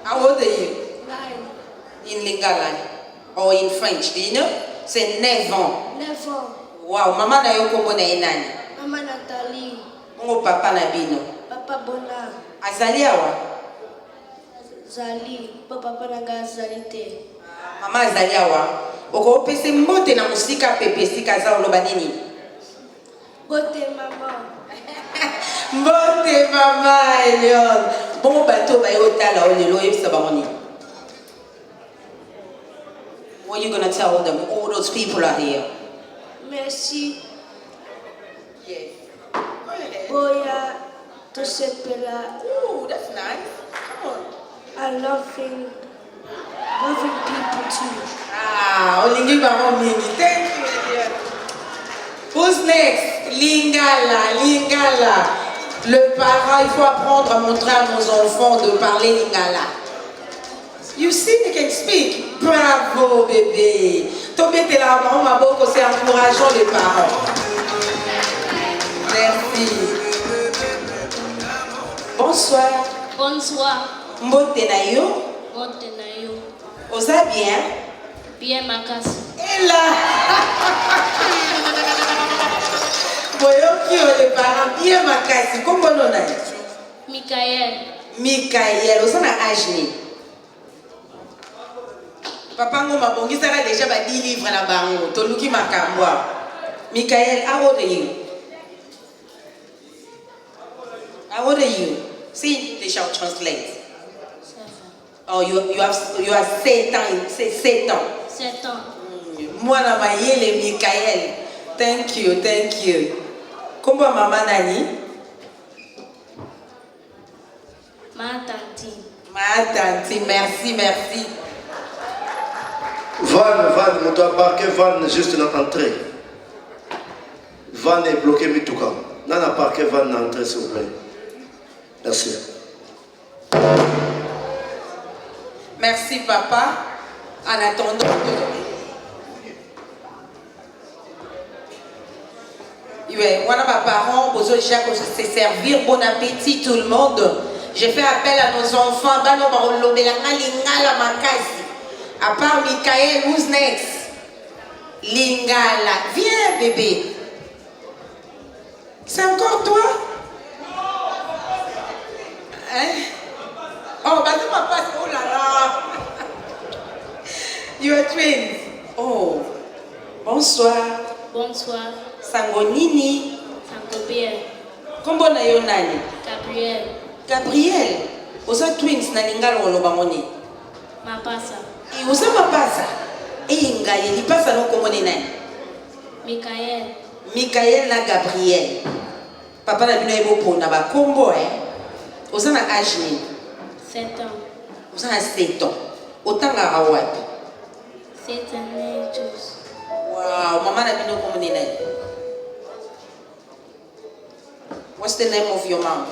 How old are you? 9. In Lingala or in French, do you know? C'est 9 ans. 9 ans. Wow, mama na yo kombo na nani? Mama Nathalie. Ngo papa na bino. Papa Bona. Azali awa? Zali. Papa nanga azali te. Mama azali awa. Oko pese mbote na musika pepe sika za oloba nini? Bote mama. Mbote mama Elion. Bon bato ba yo tala olelo yebisa bangoni. What are you gonna tell them? All those people are here. Merci. Yes. Boya tosepela. Ooh, that's nice. Come on. And loving people too. Olingi bango mingi. Thank you, Elion. Who's next? Lingala. Le parent, il faut apprendre à montrer à nos enfants de parler Lingala. You see, they can speak. Bravo, bébé. Tomber tes larmes, ma boko, c'est encourageant les parents. Merci. Bonsoir. Bonsoir. Mbote na yo. Mbote na yo. Oza bien? Bien makasi. Et là. Boyoki o les parents bien makasi. Kombo nona? Michael. Oza na Ajne. Papa ngo mabongisaka déjà ba 10 livres na bango. Toluki makambo. Michael, how old are you? How old are you? See, they shall translate. 7. Oh, you are 7 ans. C'est 7 ans. 7 ans. Mwana mayele Michael. Thank you. Kombo mama nani? Ma tante. Merci. Van, on doit parquer Van juste dans l'entrée. Van est bloqué, mais tout cas. On a parqué Van dans l'entrée, s'il vous plaît. Merci. Merci papa. En attendant. Voilà ma parent, besoin de se servir. Bon appétit tout le monde. Je fais appel à nos enfants. À part Michael, who's next? Lingala. Viens bébé. C'est encore toi? Hein? Oh, bah tu m'as pas. Oh là là. You are twins. Oh. Bonsoir. Sangonini. Sangobien. Kombo na yo nani? Gabriel. Osa twins na Lingala oloba ngoni. Mapasa. Osa mapasa. Ngai lipasa no kombo ni nani? Michael na Gabriel. Papa na bino ebo pona ba kombo Osa na âge ni? 7 ans. Osa na 7 ans. Otanga wapi? 7 années tous. Wow, mama na bino kombo ni nani? What's the name of your mom?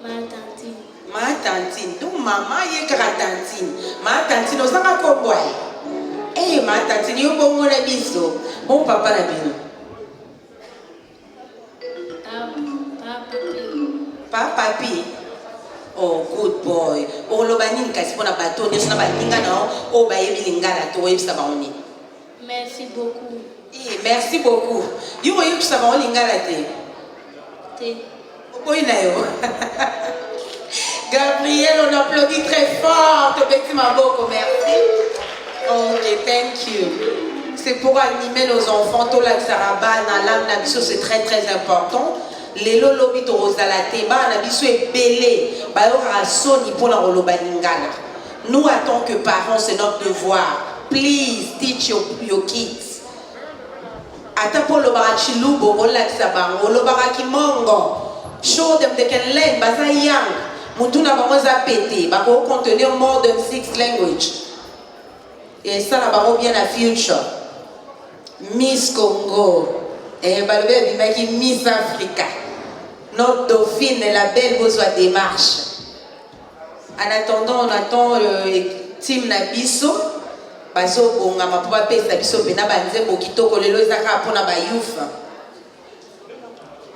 Ma tantine. Donc mama ye kara tantine. Ma tantine osanga kombo matati ni bongo na biso. Bon papa na bino. Papi. Oh, good boy. O lobani kasi pona bato ni sona balinga na o ba yebi lingala to yebisa baoni. Merci beaucoup. Eh, merci beaucoup. Yo yebisa baoni lingala te. Oui, Gabriel, on applaudit très fort. Petit Maboko, merci. Ok, thank you. C'est pour animer nos enfants. Tout la sarabana, l'âme c'est très très important. Les lolobi to rosalate, ba nabiso est belé. Ba yora soni pour la rolobaningala. Nous, en tant que parents, c'est notre devoir. Please teach your kids. Ata pour le barachilubo, relaxa bango, le barakimongo. Show them they can learn. Baza young. Mutuna bamoza pété. Bako contenir more than 6 languages. Et ça la bako bien la future. Miss Congo. Et balbe bimaki Miss Africa. Notre dauphine, la belle besoin démarche. En attendant, on attend le team Nabiso. Bazo bonga ma papa pesa biso bena banze bokito kolelo ezaka pona ba youth.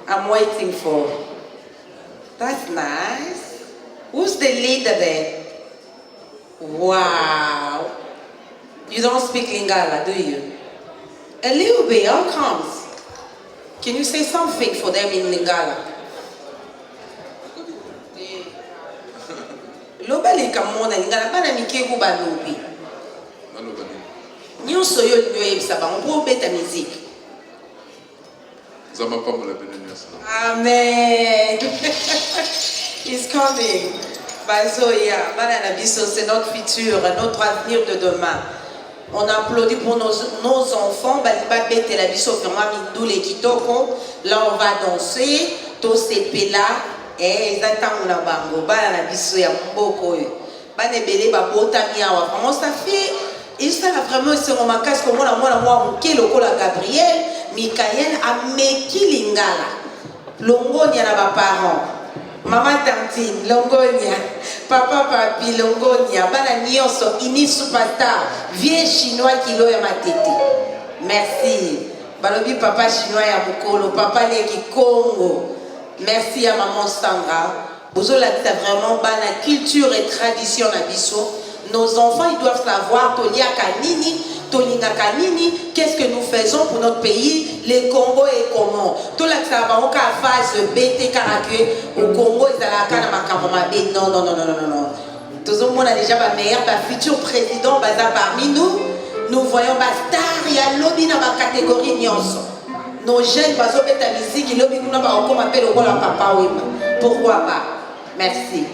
I'm waiting for. That's nice. Who's the leader there? Wow. You don't speak Lingala, do you? A little bit, how comes? Can you say something for them in Lingala? Loba likamona Lingala, bana mikeku ba lobi. Nyonso yo nyo yebisa bango po beta musique. Amen. He's coming. Bazoya, Bananabiso, c'est notre futur, notre avenir de demain. On applaudit pour nos enfants. Baliba bete la biso vraiment mindou les kitoko. Là on va danser. Tous ces pela. Eh, exactement la bango. Bananabiso ya mboko. Banebele babota miawa. Vraiment ça fait. Et ça a vraiment c'est mon casque comme moi qui lokola Gabriel, Michael ameki lingala. Longonia na ba parents. Maman Tantine, Longonia. Papa Papi, Longonia. Bana nyonso ini superstar. Vieux chinois qui lo ya matete. Merci. Balobi papa chinois ya mukolo, papa leki Congo. Merci à maman Sandra. Bozola c'est vraiment bana culture et tradition na biso. Nos enfants, ils doivent savoir Tolia Kanini, Tolinga Kanini, qu'est-ce que nous faisons pour notre pays, le Congo et comment. Tout là, ça va en phase BT Karakue, au Congo, ils allaient à Kanamakamama. Non. Tout le monde a déjà ma meilleure, ma futur président, baza parmi nous. Nous voyons Bastar, il y a lobby dans ma catégorie Nyonso. Nos jeunes, bazo beta musique, ils lobby nous n'avons pas appelé le rôle à papa ou pourquoi pas. Merci.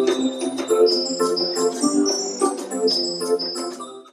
you.